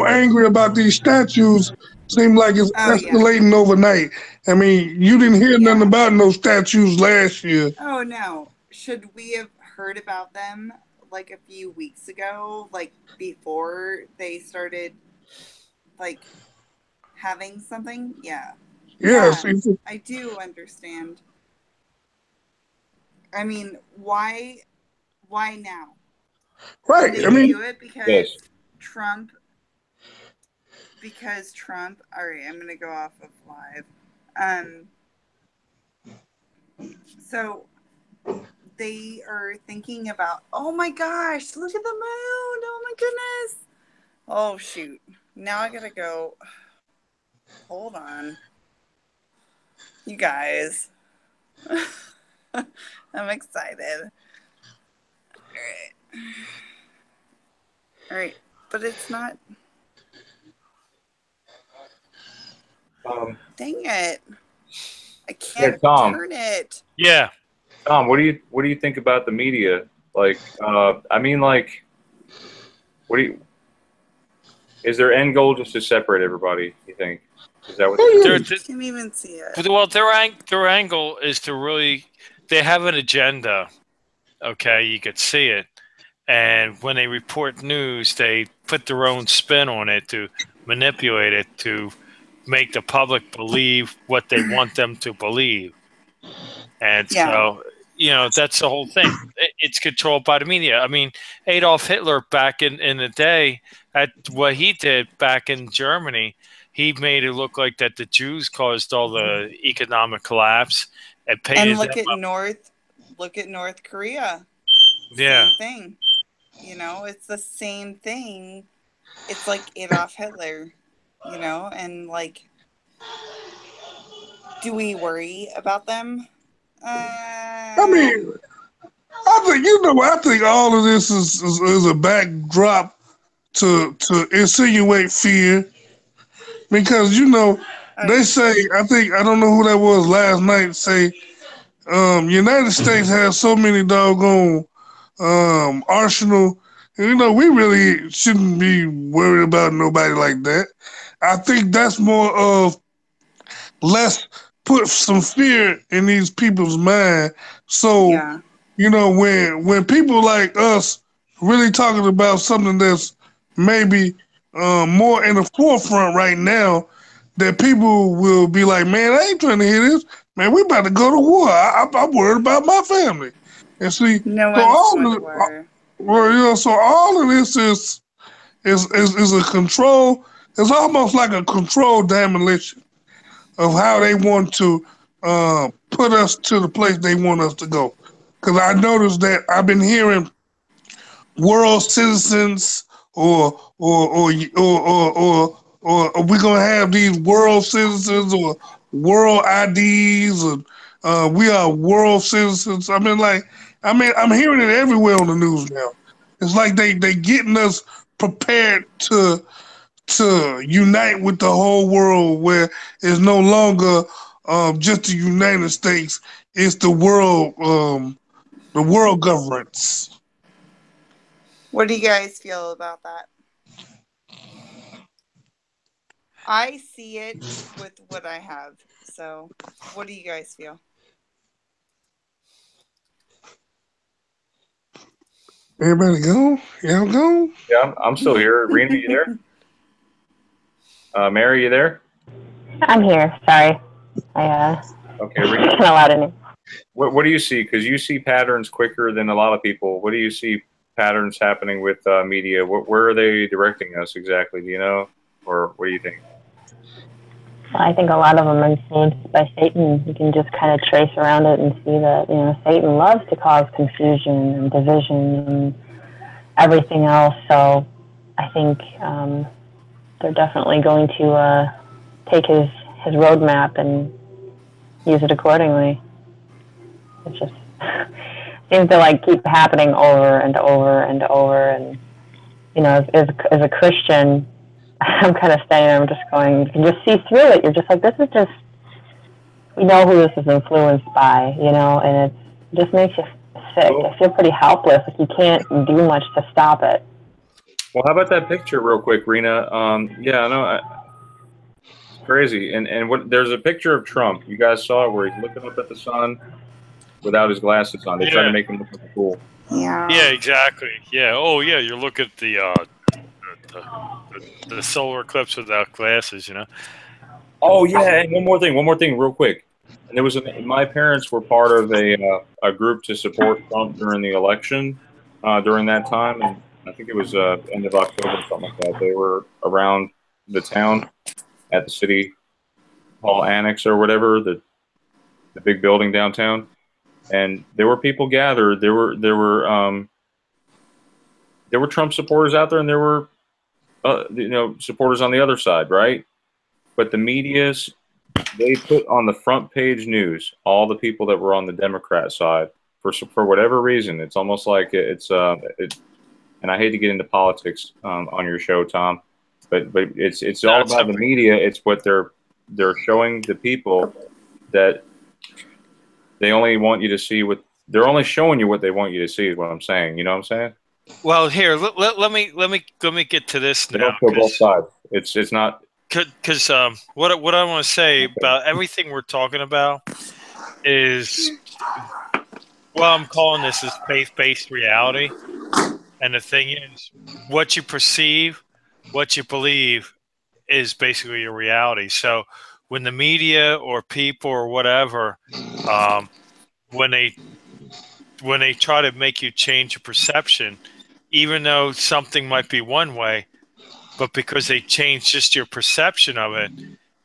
angry about these statues seem like it's escalating overnight. I mean, you didn't hear nothing about no statues last year. Oh, no. Should we have heard about them like a few weeks ago, like before they started like having something. Yeah. Yes. Yeah, I do understand. I mean, why now? Right. Did I they mean, do it because Yes. Trump? Because Trump. All right, I'm gonna go off of live. So they are thinking about. Oh my gosh! Look at the moon! Oh my goodness! Oh shoot! Now I gotta go. Hold on, you guys. I'm excited. All right, but it's not. Dang it! I can't Tom. turn it. Yeah. Tom, what do you think about the media? Like, I mean, like, what do you? Is their end goal just to separate everybody? You think? Is that what? They're, Can't even see it. well, their angle is to really. They have an agenda. Okay, you could see it, and when they report news, they put their own spin on it to manipulate it to make the public believe what they want them to believe. And Yeah. so, that's the whole thing. It's controlled by the media. I mean, Adolf Hitler back in the day, at what he did back in Germany, he made it look like that the Jews caused all the economic collapse and painted And look them at up. North Korea. Yeah. Same thing. It's the same thing. It's like Adolf Hitler, and like, do we worry about them? I mean, I think all of this is a backdrop to insinuate fear, because they say, I don't know who that was last night, say United States has so many doggone arsenal. We really shouldn't be worried about nobody like that. I think that's more of, let's put some fear in these people's mind. So, Yeah. when people like us really talking about something that's maybe more in the forefront right now, that people will be like, man, I ain't trying to hear this. Man, we about to go to war. I'm worried about my family. And see, No so one's going to war. so all of this is a control. It's almost like a controlled demolition of how they want to put us to the place they want us to go. Because I noticed that I've been hearing world citizens, or we're gonna have these world citizens or world IDs, and we are world citizens. I mean, I'm hearing it everywhere on the news now. It's like they getting us prepared to unite with the whole world, where it's no longer just the United States; it's the world governance. What do you guys feel about that? I see it with what I have. So, what do you guys feel? Everybody go? Y'all go? Yeah, I'm still here. Rena, you there? Mary, you there? I'm here. Sorry. Okay, Rena. Not allowed in. What do you see? Because you see patterns quicker than a lot of people. What do you see patterns happening with media? Where are they directing us exactly? Do you know? Or what do you think? Well, I think a lot of them are influenced by Satan. You can just kind of trace around it and see that, Satan loves to cause confusion and division and everything else. So I think they're definitely going to take his roadmap and use it accordingly. It just seems to keep happening over and over and over. And as a Christian, I'm kind of staying there. I'm just going. You can just see through it. You're just like, this is just. We know who this is influenced by, and it just makes you sick. Cool. I feel pretty helpless. You can't do much to stop it. Well, how about that picture, real quick, Rena? Yeah, no, it's crazy. And there's a picture of Trump. You guys saw it, where he's looking up at the sun without his glasses on. They try to make him look like a fool. Yeah, exactly. Yeah. Oh, yeah. You look at the solar eclipse without glasses. You know. Oh yeah, and one more thing, real quick. And there was my parents were part of a group to support Trump during the election during that time, and I think it was end of October or something like that. They were around the town at the city hall annex or whatever, the big building downtown, and there were people gathered. There were Trump supporters out there, and there were supporters on the other side, right? But the media's, they put on the front page news all the people that were on the Democrat side for whatever reason. It's almost like and I hate to get into politics on your show, Tom, but it's all about the media. It's what they're showing the people, that they only want you to see what they're only showing you what they want you to see, is what I'm saying. You know what I'm saying? Well, here, let me get to this now. They don't show both sides. It's not. Because what I want to say about everything we're talking about is, well, I'm calling this is faith-based reality. And the thing is, what you perceive, what you believe is basically your reality. So when the media or people or whatever, when they try to make you change your perception, even though something might be one way, but because they change just your perception of it,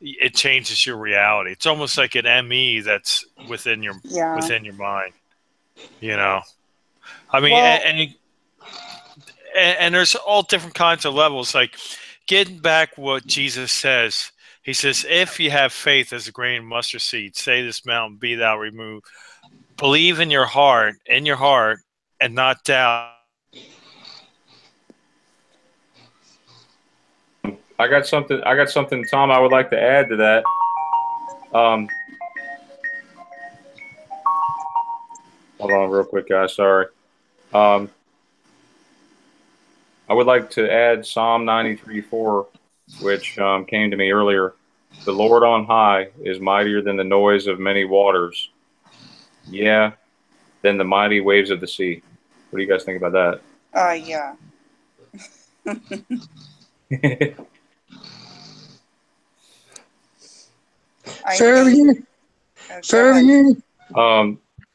it changes your reality. It's almost like an ME that's within your mind. You know, I mean, well, and there's all different kinds of levels. Like, getting back what Jesus says, he says, "If you have faith as a grain of mustard seed, say this mountain, be thou removed. Believe in your heart, and not doubt." I got something, Tom, I would like to add to that. Hold on real quick, guys. Sorry. I would like to add Psalm 93:4, which came to me earlier. The Lord on high is mightier than the noise of many waters. Yeah, than the mighty waves of the sea. What do you guys think about that? Yeah. Say that again. Say that again.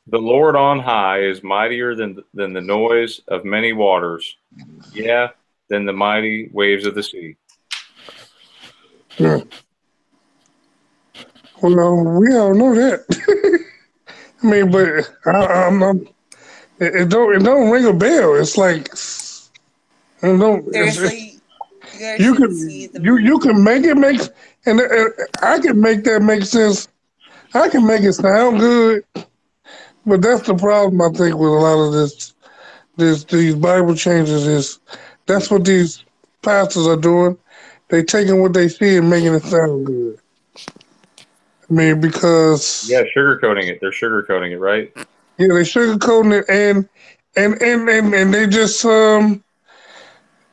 The Lord on high is mightier than the noise of many waters. Yeah, than the mighty waves of the sea. Yeah. Well, we all know that. I mean, but it don't ring a bell. It's like seriously. You can make it make, and I can make that make sense. I can make it sound good, but that's the problem I think with a lot of these Bible changes is that's what these pastors are doing. They taking what they see and making it sound good. I mean, because sugarcoating it. They're sugarcoating it, right? Yeah, they sugarcoating it, and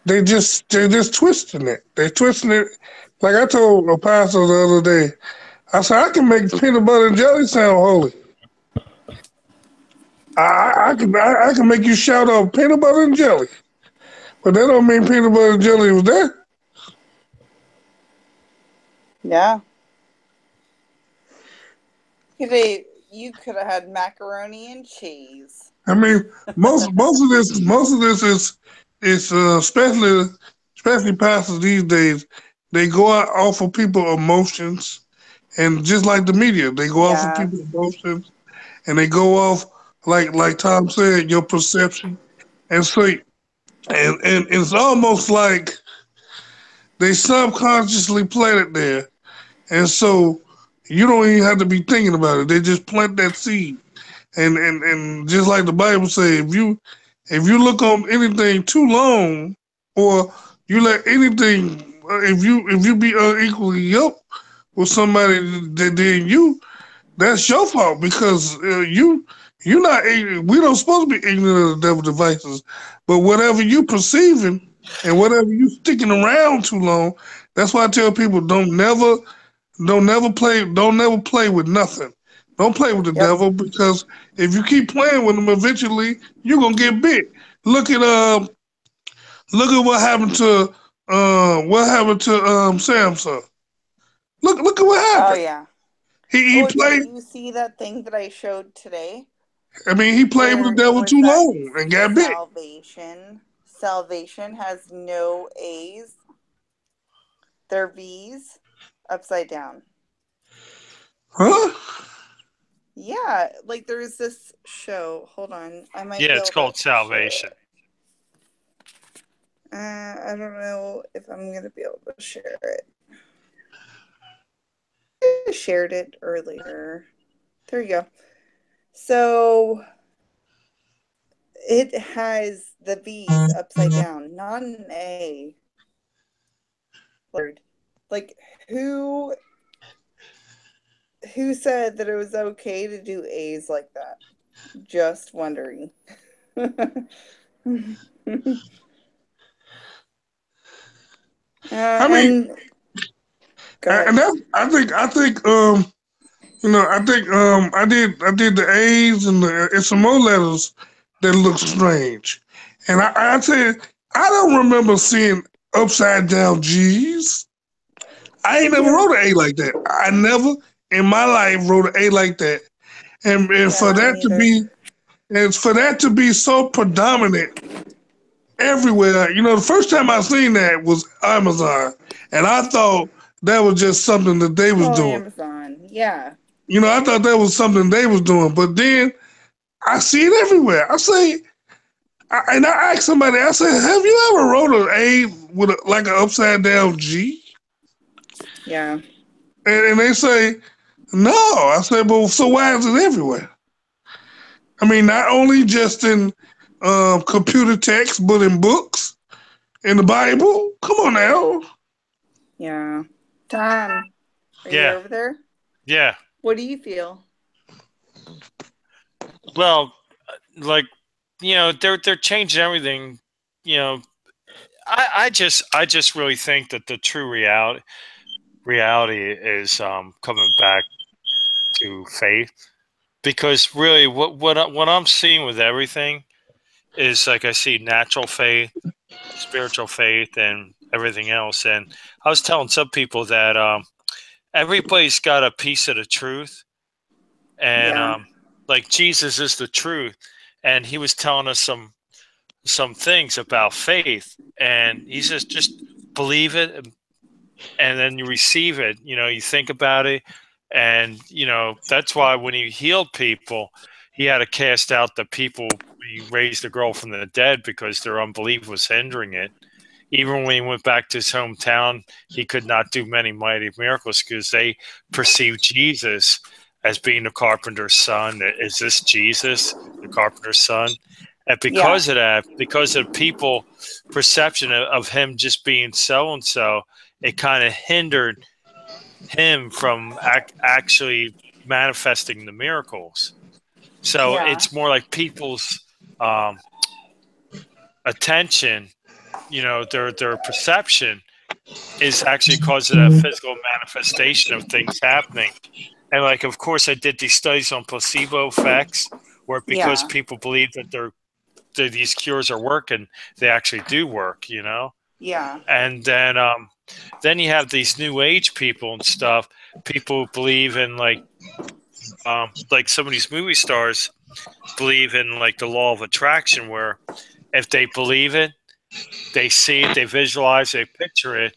they just twisting it. They're twisting it. Like I told a pastor the other day, I said, I can make peanut butter and jelly sound holy. I can make you shout out peanut butter and jelly. But that don't mean peanut butter and jelly was there. Yeah. You could have had macaroni and cheese. I mean, most of this is especially pastors these days. They go out off of people's emotions, and just like the media, they go off of people's emotions, and they go off like Tom said, your perception, and so and it's almost like they subconsciously planted there, and so you don't even have to be thinking about it. They just plant that seed, and just like the Bible says, if you look on anything too long, or you let anything, if you be unequally yoked with somebody, then that's your fault, because you're not. We don't supposed to be ignorant of the devil's devices, but whatever you perceiving and whatever you sticking around too long, that's why I tell people don't never play with nothing. Don't play with the Yep. devil, because if you keep playing with him, eventually you're gonna get bit. Look at what happened to Samson. Look at what Oh happened. yeah. He Oh, played. did you see that thing that I showed today? I mean, he played with Where the it devil was too that long and got bit. Salvation has no A's. They're V's upside down. Huh? Yeah, like there's this show. Hold on, I might. Yeah, be it's able called to share Salvation. it. I don't know if I'm gonna be able to share it. I shared it earlier. There you go. So it has the V's upside down, not an A. Like who said that it was okay to do A's like that? Just wondering. I mean, go ahead. and that's, I think I did the A's and some more letters that look strange. And I tell you, I don't remember seeing upside down G's. I ain't never wrote an A like that. I never in my life wrote an A like that. And for that to be so predominant everywhere, the first time I seen that was Amazon, and I thought that was just something that they was doing. Amazon, yeah. I thought that was something they was doing, but then I see it everywhere. I asked somebody, I said, have you ever wrote an A with like an upside down G? Yeah. And they say, no. I said, well, so why is it everywhere? I mean, not only just in computer text, but in books, in the Bible. Come on now. Yeah. Tom, are you over there? Yeah. What do you feel? Well, like, they're changing everything. I just really think that the true reality is coming back to faith, because really what I'm seeing with everything is, like, I see natural faith, spiritual faith, and everything else. And I was telling some people that everybody's got a piece of the truth, and like Jesus is the truth, and he was telling us some things about faith, and he says just believe it, and then you receive it. You think about it, and that's why when he healed people, he had to cast out the people. He raised the girl from the dead because their unbelief was hindering it. Even when he went back to his hometown, he could not do many mighty miracles because they perceived Jesus as being the carpenter's son. Is this Jesus, the carpenter's son? And because of that, because of people's perception of him just being so-and-so, it kind of hindered him from actually manifesting the miracles. So it's more like people's attention, their perception is actually causing a physical manifestation of things happening. And, like, of course, I did these studies on placebo effects, where because people believe that these cures are working, they actually do work, Yeah. And then you have these new age people and stuff. People believe in like some of these movie stars believe in, like, the law of attraction, where if they believe it, they see it, they visualize, they picture it,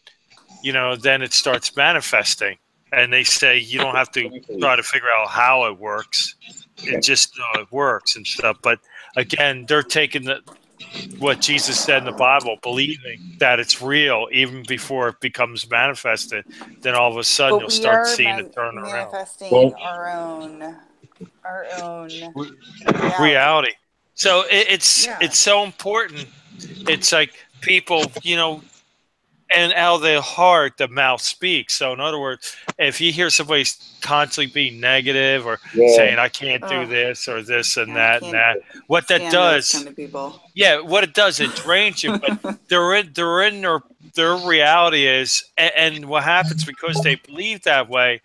then it starts manifesting. And they say you don't have to try to figure out how it works. It just it works and stuff. But again, they're taking what Jesus said in the Bible, believing that it's real even before it becomes manifested. Then all of a sudden you'll start seeing it turn around. Manifesting our own reality. So it's so important. It's like people, and out of the heart, the mouth speaks. So in other words, if you hear somebody constantly being negative or saying, I can't do this or this and that and that, what that does, kind of people. what it does, it drains you. But they're in their reality is, and what happens because they believe that way,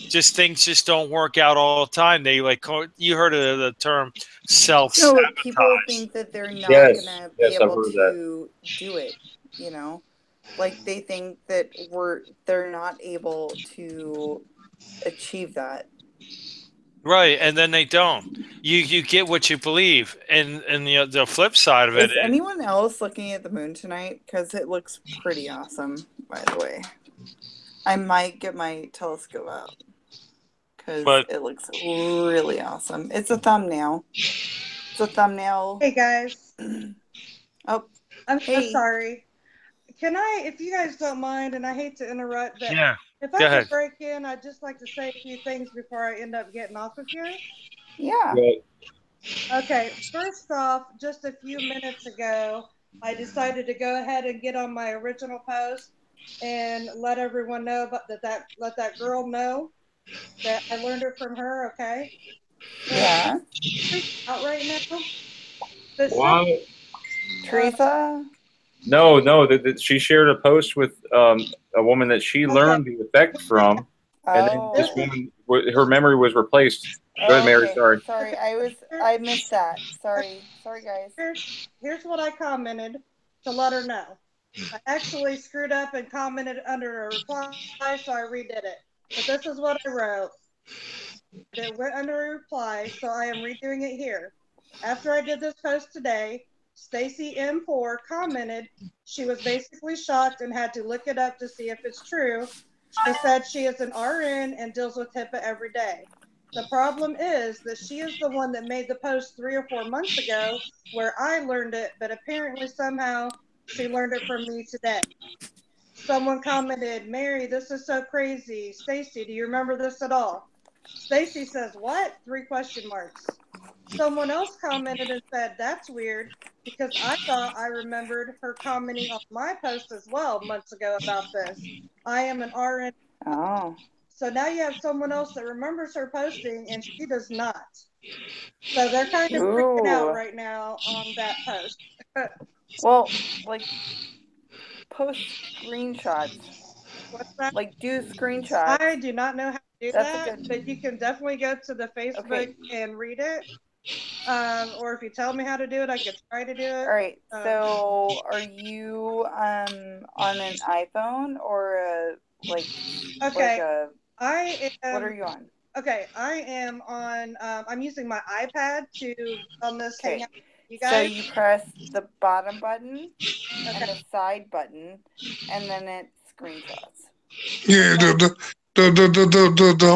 just things just don't work out all the time. They like you heard of the term self-sabotage. No, people think that they're not gonna be able to do it. You know, like they think that they're not able to achieve that. Right, and then they don't. You get what you believe, and the flip side of it Is anyone else looking at the moon tonight? Because it looks pretty awesome, by the way. I might get my telescope out because it looks really awesome. It's a thumbnail. It's a thumbnail. Hey guys. Oh, I'm so sorry. Can I, if you guys don't mind, and I hate to interrupt, but if I could break in, I'd just like to say a few things before I end up getting off of here. Yeah. Okay, first off, just a few minutes ago, I decided to go ahead and get on my original post and let everyone know about let that girl know that I learned it from her, okay? Yeah. Out right now. What? Teresa? No. She shared a post with a woman that she learned the effect from, and then this woman, her memory was replaced. Go ahead, Mary. Sorry. Sorry, I missed that. Sorry, guys. Here's what I commented to let her know. I actually screwed up and commented under a reply, so I redid it. But this is what I wrote. It went under a reply, so I am redoing it here. After I did this post today, Stacy M4 commented she was basically shocked and had to look it up to see if it's true. She said she is an RN and deals with HIPAA every day. The problem is that she is the one that made the post 3 or 4 months ago where I learned it, but apparently somehow she learned it from me today. Someone commented, Mary, this is so crazy. Stacy, do you remember this at all? Stacy says, what? 3 question marks. Someone else commented and said, that's weird, because I thought I remembered her commenting on my post as well months ago about this. I am an RN. Oh. So now you have someone else that remembers her posting and she does not. So they're kind of freaking out right now on that post. Well, like, post screenshots. What's that? Like, do screenshots. I do not know how to do that, but you can definitely go to the Facebook and read it. Or if you tell me how to do it, I could try to do it. All right. So, are you on an iPhone or a Okay. What are you on? Okay, I am on. I'm using my iPad on this Hangout. You guys. So you press the bottom button and the side button, and then it's screenshots. Yeah, the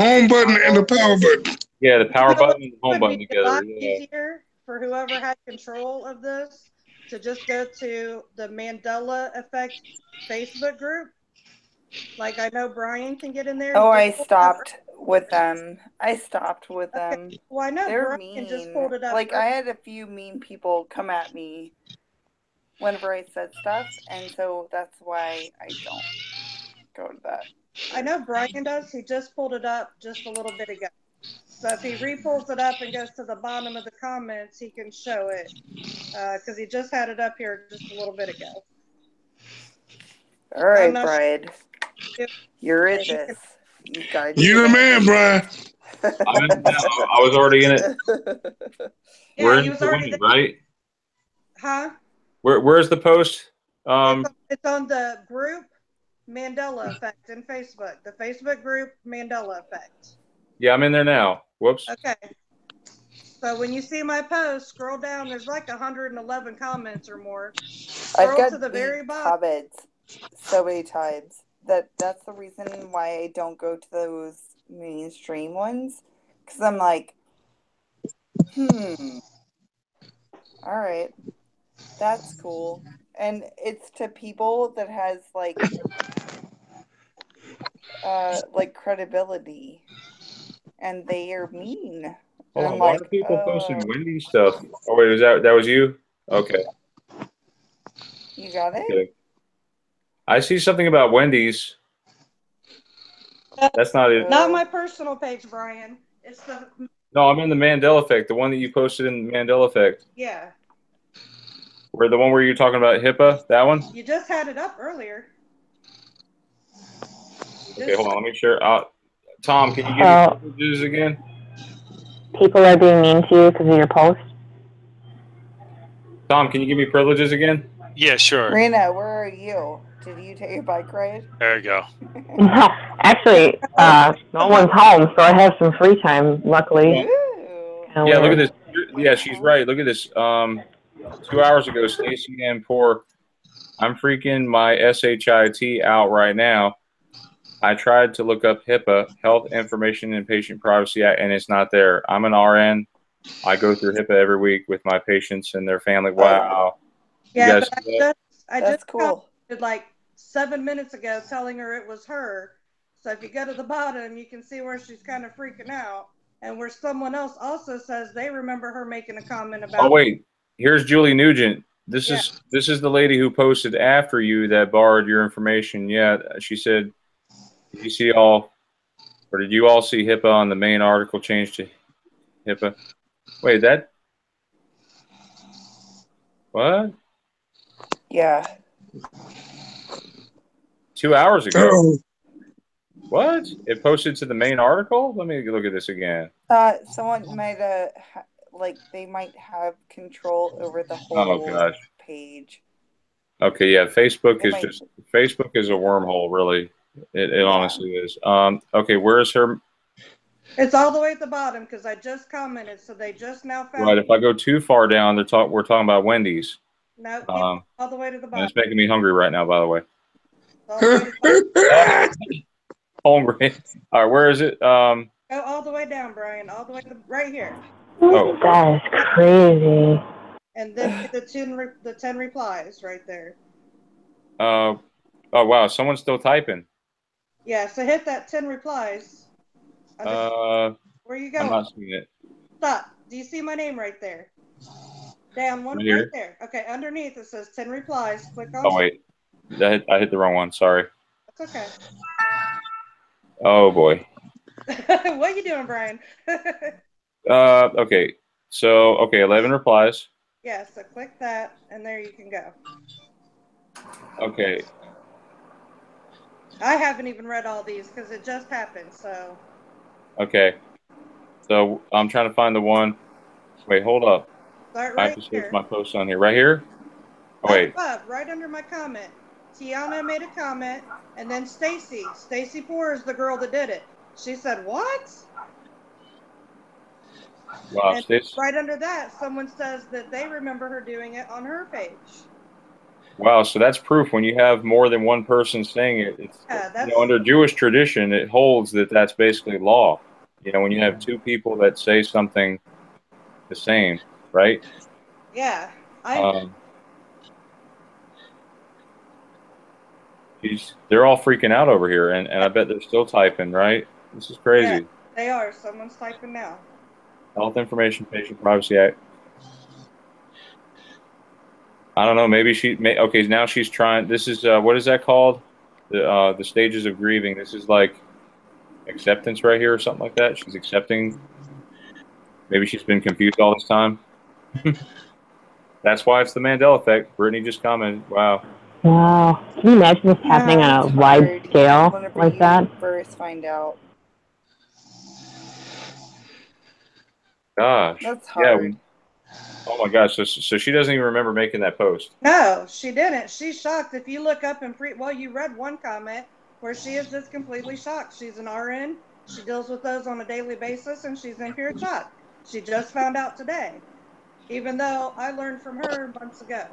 home button and the power button. Yeah, the power button and the home button together. It would be a lot easier for whoever had control of this to just go to the Mandela Effect Facebook group. Like, I know Brian can get in there. Oh, I stopped with them. Well, I know they're Brian mean. just pulled it up. Like, I had a few mean people come at me whenever I said stuff, and so that's why I don't go to that. I know Brian does. He just pulled it up just a little bit ago. So if he re-pulls it up and goes to the bottom of the comments, he can show it. Because he just had it up here just a little bit ago. All right, Brian. You're in this. You're the man, Brian. I was already in it. Yeah, we're in the right? Huh? Where's the post? It's on the group Mandela Effect in Facebook. The Facebook group Mandela Effect. Yeah, I'm in there now. Whoops. Okay. So when you see my post, scroll down. There's like 111 comments or more. Scroll I've got to the very bottom. Comments so many times. That's the reason why I don't go to those mainstream ones. Because I'm like, all right, that's cool. And it's to people that has like credibility, and they are mean. Hold on, why are people posting Wendy stuff? Oh wait, that was you? Okay. You got it? Okay. I see something about Wendy's. That's not it. Not my personal page, Brian. It's the. No, I'm in the Mandela Effect, the one that you posted in the Mandela Effect. Yeah. The one where you're talking about HIPAA, that one? You just had it up earlier. Okay, hold on, let me share. Tom, can you give me privileges again? People are being mean to you because of your post. Tom, can you give me privileges again? Yeah, sure. Rena, where are you? Did you take your bike ride? There you go. No, actually, no one's home, so I have some free time, luckily. Yeah, look at this. Yeah, she's right. Look at this. 2 hours ago, Stacy and poor, I'm freaking my SHIT out right now. I tried to look up HIPAA, Health Information and Patient Privacy Act, and it's not there. I'm an RN. I go through HIPAA every week with my patients and their family. Wow. Yeah, but I That's just cool. commented like 7 minutes ago telling her it was her. So if you go to the bottom, you can see where she's kind of freaking out. And where someone else also says they remember her making a comment about. Oh, wait. Here's Julie Nugent. This is the lady who posted after you that borrowed your information. Yeah, she said, did you see all, or did you all see HIPAA on the main article changed to HIPAA? Wait, that, what? Yeah. 2 hours ago. Oh, What? It posted to the main article? Let me look at this again. Someone might they might have control over the whole page. Okay, yeah, Facebook is a wormhole, really. It honestly is. Okay, where's her? It's all the way at the bottom because I just commented, so they just now found. Right, if I go too far down, we're talking about Wendy's. No, all the way to the bottom. And it's making me hungry right now, by the way. Hungry. All right, where is it? Go all the way down, Brian. All the way to right here. Oh, that is crazy. And then the 10 replies right there. Oh wow, someone's still typing. Yeah, so hit that 10 replies. Where you going? I'm not seeing it. Stop. Do you see my name right there? Down one right there. Okay, underneath it says 10 replies. Click on. Oh wait, I hit the wrong one. Sorry. That's okay. Oh boy. What are you doing, Brian? Okay. So 11 replies. Yeah, so click that, and there you can go. Okay. I haven't even read all these because it just happened, so. Okay. So I'm trying to find the one. Wait, hold up. Start right I have to here. switch my post on here. Right here? Oh, wait. Up, right under my comment. Tiana made a comment, and then Stacy. Stacy Poor is the girl that did it. She said, what? Wow, and Stacy. Right under that, someone says that they remember her doing it on her page. Wow, so that's proof when you have more than one person saying it. It's, under Jewish tradition, it holds that that's basically law. When you have two people that say something the same, right? Yeah. They're all freaking out over here, and I bet they're still typing, right? This is crazy. Yeah, they are. Someone's typing now. Health Information Patient Privacy Act. I don't know. Maybe okay, now she's trying. This is what is that called? The stages of grieving. This is like acceptance right here or something like that. She's accepting. Maybe she's been confused all this time. That's why it's the Mandela effect. Brittany just commented. Wow. Wow. Can you imagine this happening on a wide scale like that? First find out. Gosh. That's hard. Yeah. Oh my gosh. So she doesn't even remember making that post. No, she didn't. She's shocked. If you look up and you read one comment where she is just completely shocked. She's an RN. She deals with those on a daily basis, and she's in pure shock. She just found out today, even though I learned from her months ago.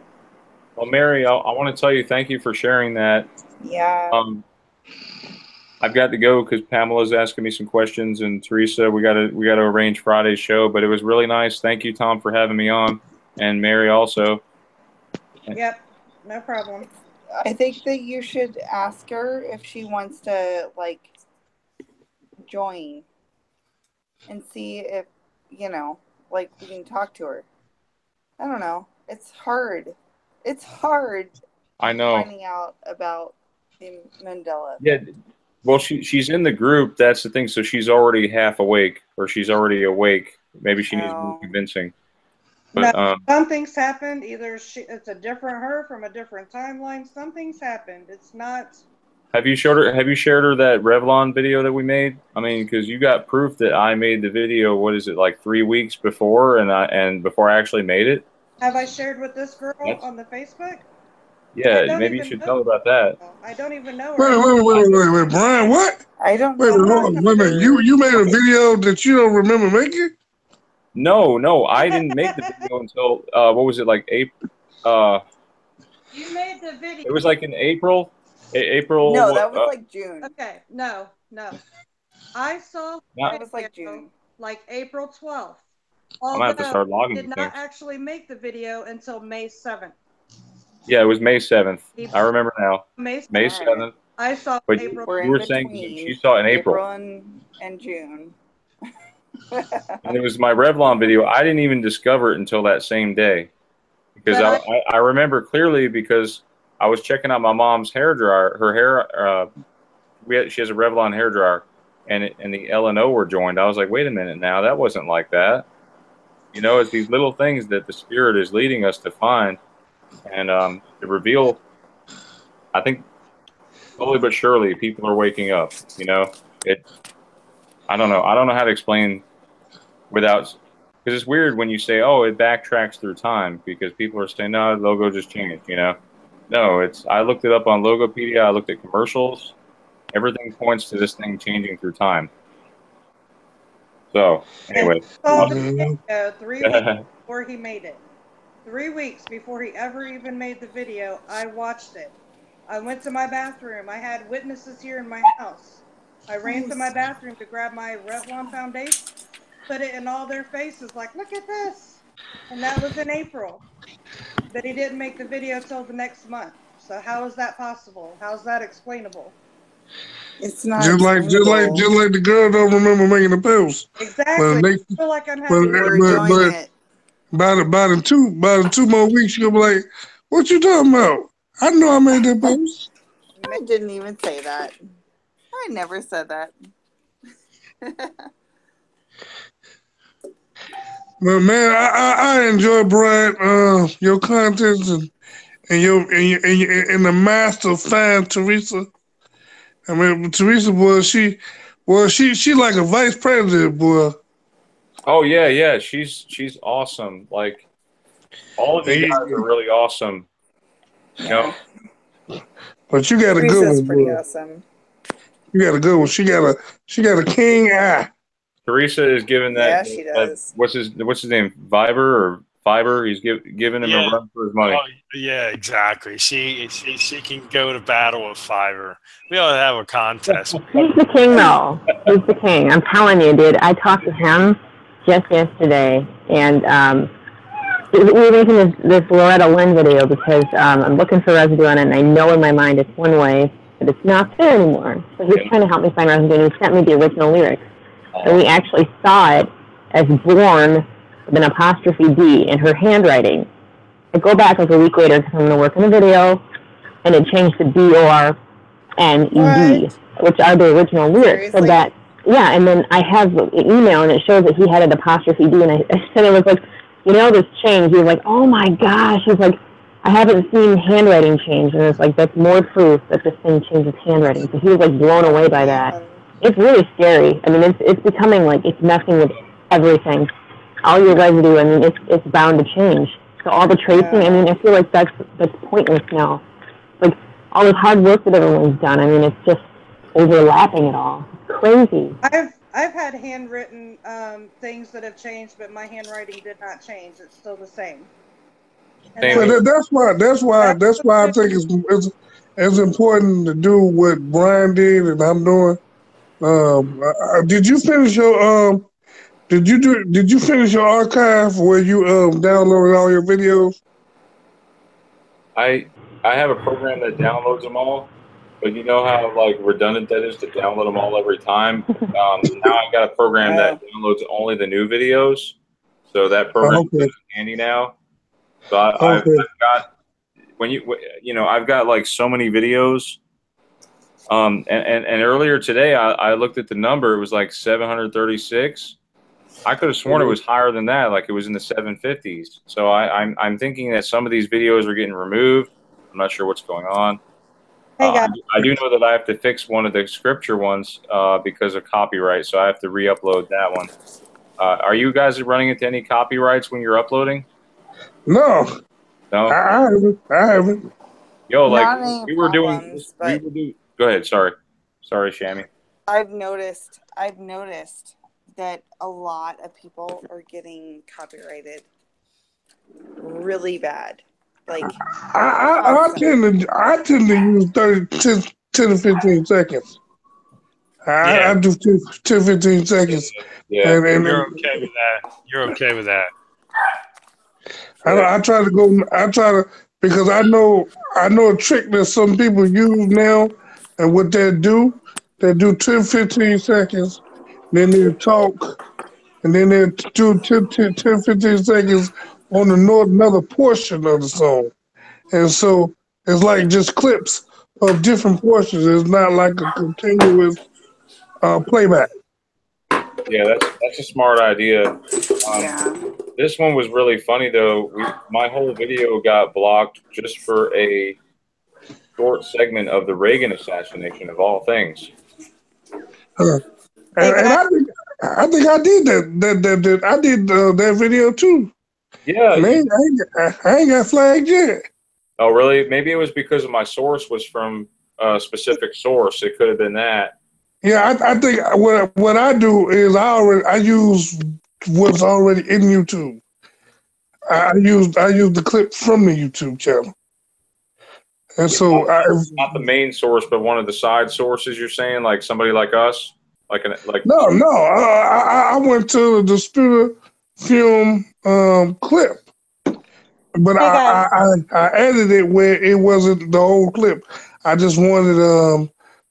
Well, Mary, I want to tell you thank you for sharing that. Yeah. I've got to go because Pamela's asking me some questions, and Teresa, we got to arrange Friday's show. But it was really nice. Thank you, Tom, for having me on, and Mary also. Yep, no problem. I think that you should ask her if she wants to join, and see if we can talk to her. I don't know. It's hard. It's hard. I know. Finding out about the Mandela. Yeah. Well, she's in the group. That's the thing. So she's already half awake, or she's already awake. Maybe she needs more convincing. But something's happened. Either it's a different her from a different timeline. Something's happened. It's not Have you showed her? Have you shared her that Revlon video that we made? I mean, because you got proof that I made the video. What is it, like 3 weeks before, and before I actually made it? Have I shared with this girl on the Facebook? Yeah, maybe you should tell her about that. I don't even know Wait, her. Brian, what? I don't Wait, know. hold on. Wait a minute. You made a video that you don't remember making? No, I didn't make the video until what was it, like April? You made the video. It was like in April. April. No, that was like June. Okay, no. I saw that was like June, like April 12th. I'm gonna have to start logging. Did not actually make the video until May 7th. Yeah, it was May 7th. I remember now. May 7th. I saw but April. You were saying she saw it in April. And June. And it was my Revlon video. I didn't even discover it until that same day, because I remember clearly because I was checking out my mom's hair dryer. Her hair, she has a Revlon hair dryer, and the L and O were joined. I was like, wait a minute, now that wasn't like that. You know, it's these little things that the Spirit is leading us to find, and to reveal. I think slowly but surely, people are waking up. You know, I don't know. I don't know how to explain without, because it's weird when you say, oh, it backtracks through time, because people are saying, no, the logo just changed, you know. No, I looked it up on Logopedia. I looked at commercials. Everything points to this thing changing through time. So, anyway. Saw the video 3 weeks before he made it. 3 weeks before he ever even made the video, I watched it. I went to my bathroom. I had witnesses here in my house. I ran to my bathroom to grab my Revlon foundation, put it in all their faces, like, look at this. And that was in April. But he didn't make the video till the next month. So how is that possible? How's that explainable? It's not just like the girl don't remember making the post. Exactly. I feel like I'm having about in 2 more weeks, you'll be like, what you talking about? I know I made that post. I didn't even say that. I never said that. Well, man, I enjoy, Brian, your content and the master fan, Teresa. I mean, Teresa, boy, she like a vice president, boy. Oh yeah, she's awesome. Like, all of you guys are really awesome. You know. But you got a good one, pretty boy. Awesome. You got a good one. She got a king eye. Teresa is giving that. Yeah, she does. What's his name? Fiverr. He's giving him a run for his money. Oh, yeah, exactly. She can go to battle with Fiverr. We ought to have a contest. He's the king, though. He's the king. I'm telling you, dude. I talked to him just yesterday, and we're making this Loretta Lynn video because I'm looking for residue on it, and I know in my mind it's one way, but it's not there anymore. So he's trying to help me find residue, and he sent me the original lyrics. And we actually saw it as Born with an apostrophe D in her handwriting. I go back like a week later because I'm going to work on a video, and it changed to BORNED, which are the original lyrics. Seriously? So that, yeah, and then I have an email, and it shows that he had an apostrophe D, and I said it was like, you know, this change. He was like, oh my gosh. He's like, I haven't seen handwriting change. And it's like, that's more proof that this thing changes handwriting. So he was like blown away by that. It's really scary. I mean, it's becoming like it's messing with everything. All your residue, I mean, it's bound to change. So all the tracing, I mean, I feel like that's pointless now. Like all this hard work that everyone's done, I mean, it's just overlapping it all. It's crazy. I've had handwritten things that have changed, but my handwriting did not change. It's still the same. So that's why I think it's important to do what Brian did and I'm doing. Did you finish your did you finish your archive where you downloaded all your videos? I have a program that downloads them all, but you know how like redundant that is to download them all every time. Now I've got a program that downloads only the new videos, so that program is handy now. So I've got I've got like so many videos. And earlier today, I looked at the number. It was like 736. I could have sworn it was higher than that, like it was in the 750s. So I'm thinking that some of these videos are getting removed. I'm not sure what's going on. Hey, guys. I do know that I have to fix one of the scripture ones because of copyright, so I have to re-upload that one. Are you guys running into any copyrights when you're uploading? No. No? I haven't. Yo, like, Not any problems, but go ahead, sorry, Shammy. I've noticed that a lot of people are getting copyrighted really bad. Like I tend to use 10 to 15 seconds. I do 10, 15 seconds. Yeah. You're okay with that. You're okay with that. I try to because I know a trick that some people use now, and what they do 10, 15 seconds, then they talk, and then they do 10, 15 seconds on another portion of the song. And so it's like just clips of different portions. It's not like a continuous playback. Yeah, that's a smart idea. yeah. This one was really funny though. My whole video got blocked just for a short segment of the Reagan assassination of all things. And I think I did that. I did that video too. Yeah. Man, I ain't got flagged yet. Oh, really? Maybe it was because my source was from a specific source. It could have been that. Yeah, I think what I do is I use what's already in YouTube. I use the clip from the YouTube channel, and so not the main source, but one of the side sources. You're saying like somebody like us, like. No. I went to the Spirit Film clip, but Hey, I edited it where it wasn't the whole clip. I just wanted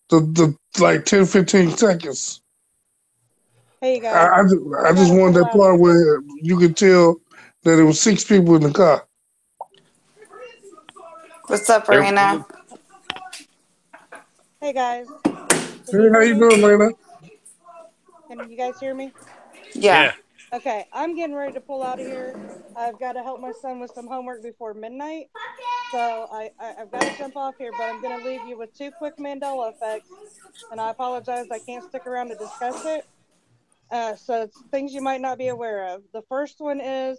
the like 10, 15 seconds. Hey, guys. I just wanted that part where you could tell that it was 6 people in the car. What's up, Raina? Hey, guys. Hey, how you doing, Raina? Can you guys hear me? Yeah. Okay, I'm getting ready to pull out of here. I've got to help my son with some homework before midnight. So I've got to jump off here, but I'm going to leave you with 2 quick Mandela effects. And I apologize, I can't stick around to discuss it. So it's things you might not be aware of. The first one is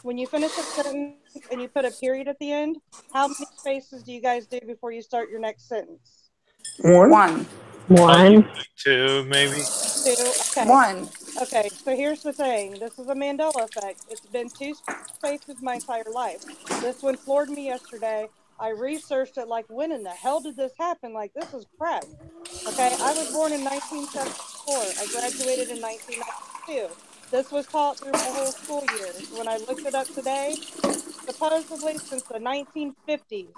when you finish a sentence and you put a period at the end, how many spaces do you guys do before you start your next sentence? 1. 2, maybe. 2. Okay. 1. Okay, so here's the thing. This is a Mandela effect. It's been 2 spaces my entire life. This one floored me yesterday. I researched it, like, when in the hell did this happen? Like, this is crap. Okay, I was born in 1974. I graduated in 1992. This was taught through my whole school years. When I looked it up today, supposedly since the 1950s,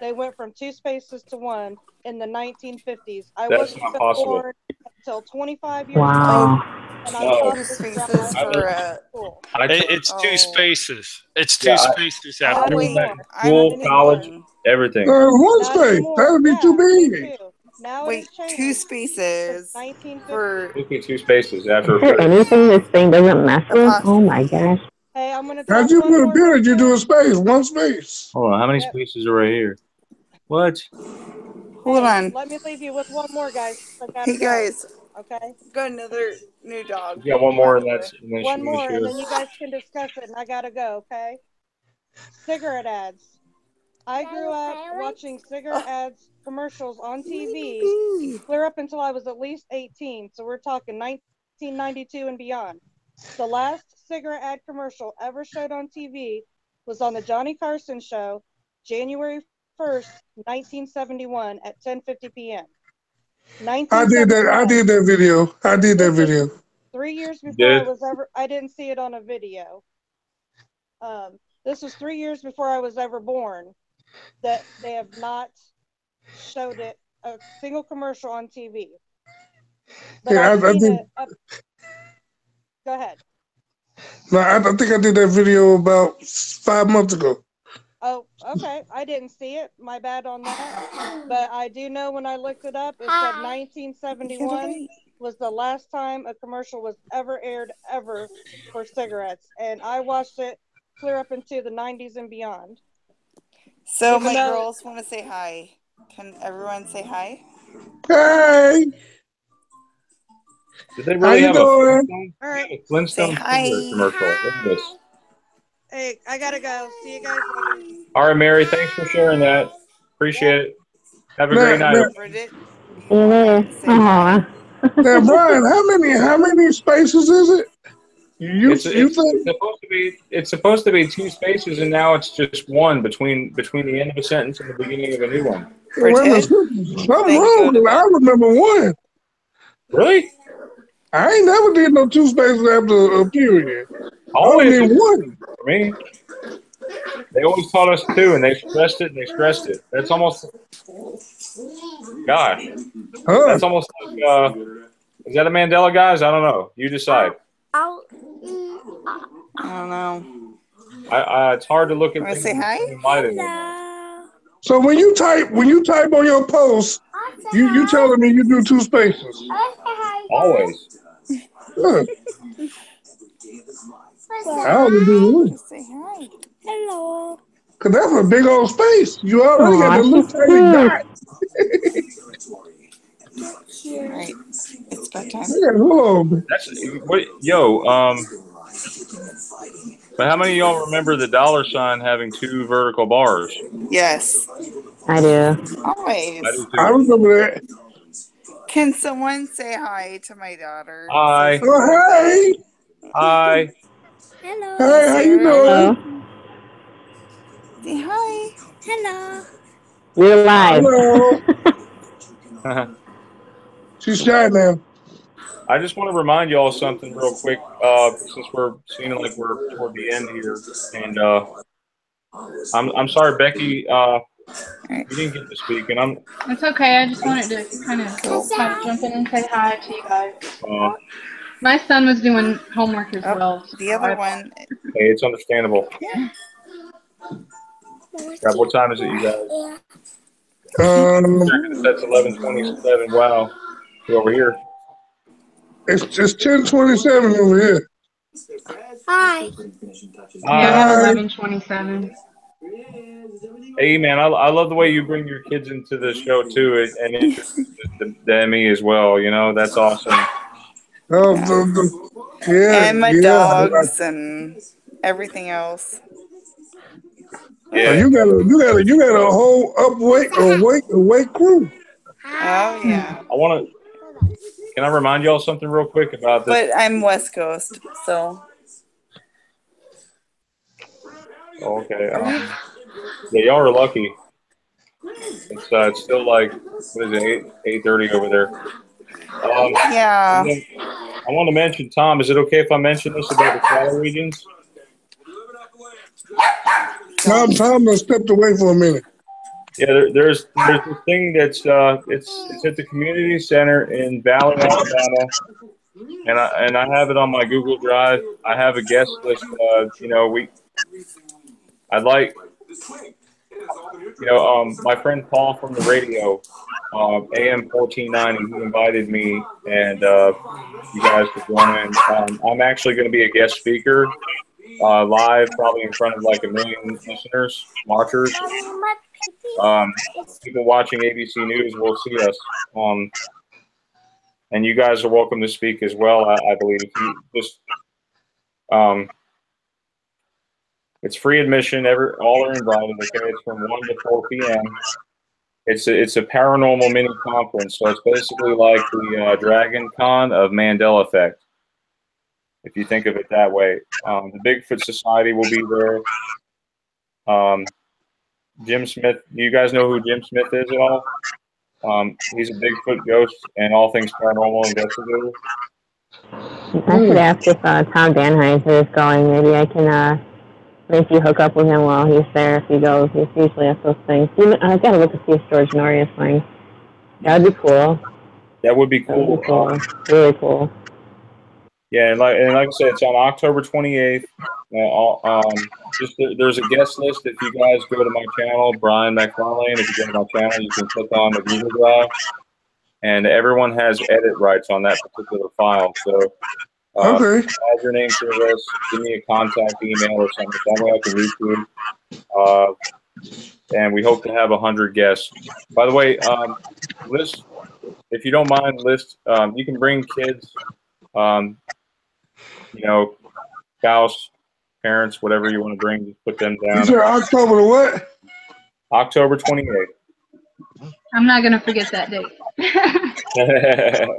they went from 2 spaces to 1 in the 1950s. I wasn't born until 25 years old. And I saw this spaces for it's 2 spaces. It's 2 spaces after. School, college, everything. 1 space. That would be too big. Now wait, 2 spaces for 2 spaces after. Is there anything this thing doesn't mess with? Oh my gosh. Hey, I'm gonna. How'd you put a period? You do a space, 1 space. Hold on, how many spaces are right here? What? Hold on. Let me leave you with 1 more, guys. Hey, guys. Okay. Got another new dog. Yeah, 1 more, and that's. And then 1 more, and then you guys can discuss it. And I gotta go. Okay. Cigarette ads. I grew up watching cigarette ads commercials on TV clear up until I was at least 18. So we're talking 1992 and beyond. The last cigarette ad commercial ever showed on TV was on the Johnny Carson show, January 1st, 1971 at 10:50 p.m. I did that video. 3 years before I didn't see it on a video. This was 3 years before I was ever born. That they have not showed it a single commercial on TV. But Yeah, I think. Go ahead. No, I think I did that video about 5 months ago. Oh, okay. I didn't see it. My bad on that. But I do know when I looked it up, it said 1971 was the last time a commercial was ever aired ever for cigarettes. And I watched it clear up into the 90s and beyond. So my girls want to say hi. Can everyone say hi? Hey, Did they how really you have doing? All right. Flintstone Say hi. commercial? Look at this. Hey, I gotta go. See you guys later. All right, Mary, thanks for sharing that. Appreciate it. Have a great night. Bridget, See you later. say hi. Aw. Now, Brian, how many spaces is it? You It's think? supposed to be 2 spaces, and now it's just 1 between the end of a sentence and the beginning of a new one. Wait a minute, Bridget, something wrong with it. I remember 1. Really? I ain't never did no 2 spaces after a period. I only Always did 1. for me. They always taught us 2, and they stressed it and they stressed it. That's almost, gosh, that's almost like, is that a Mandela, guys? I don't know. You decide. I don't know. It's hard to look at Want to things say hi? in light anymore. So when you type on your post, you telling me you do 2 spaces? Always. Huh. I only do 1. Say hi. Hello. Cause that's a big old space. You already got Aw, the little she's tiny dot. All right. It's bedtime. I got a little. That's what, but how many of y'all remember the $ having 2 vertical bars? Yes. I do. Always. I do I too. remember that. Can someone say hi to my daughter? Hi. Oh, hey. Hi. Hello. Hey, how you Hello. doing? Say hi. Hello. You're live. Hello. She's shy now. I just want to remind y'all something real quick, since we're seeming like we're toward the end here, and I'm sorry, Becky, you didn't get to speak, and It's okay. I just wanted to kind of jump in and say hi to you guys. My son was doing homework as well. The other one. Hey, it's understandable. Yeah. God, what time is it, you guys? That's 11:27. Wow, you're over here. It's 10:27 over here. Hi. Yeah, 11:27. Hey, man, I love the way you bring your kids into the show too, and introduce to me as well. You know, that's awesome. And my dogs and everything else. Yeah. You got a whole awake crew. Oh yeah. Can I remind y'all something real quick about this? But I'm West Coast, so. Okay. Yeah, y'all are lucky. It's still like, what is it, 8:30 over there. Yeah. I want to mention, Tom, is it okay if I mention this about the cattle regions? Tom has stepped away for a minute. Yeah, there's this thing that's it's at the community center in Valley, Alabama, and I have it on my Google Drive. I have a guest list. I'd like, my friend Paul from the radio, AM 1490. He invited me, and you guys could join in. I'm actually going to be a guest speaker. Live, probably in front of like 1 million listeners, watchers. People watching ABC News will see us. And you guys are welcome to speak as well, I believe. If you just, it's free admission. All are invited. Okay, it's from 1 to 4 p.m. It's a paranormal mini conference, so it's basically like the Dragon Con of Mandela Effect, if you think of it that way. The Bigfoot Society will be there. Jim Smith, you guys know who Jim Smith is at all? He's a Bigfoot ghost and all things paranormal investigator. I should ask if Tom Danheiser is going. Maybe I can make you hook up with him while he's there if he goes. He's usually at those things. I've got to look to see if George Norrie is going. That would be cool. That would be cool. Really cool. Yeah, and like I said, it's on October 28th. There's a guest list. If you guys go to my channel, Brian McFarlane, if you go to my channel, you can click on the Google Drive, and everyone has edit rights on that particular file. So, add your name to the list. Give me a contact email or something. That way I can reach you. and we hope to have 100 guests. By the way, list, if you don't mind, you can bring kids, spouse, parents, whatever you want to bring, just put them down. You said October the what? October 28th. I'm not gonna forget that date.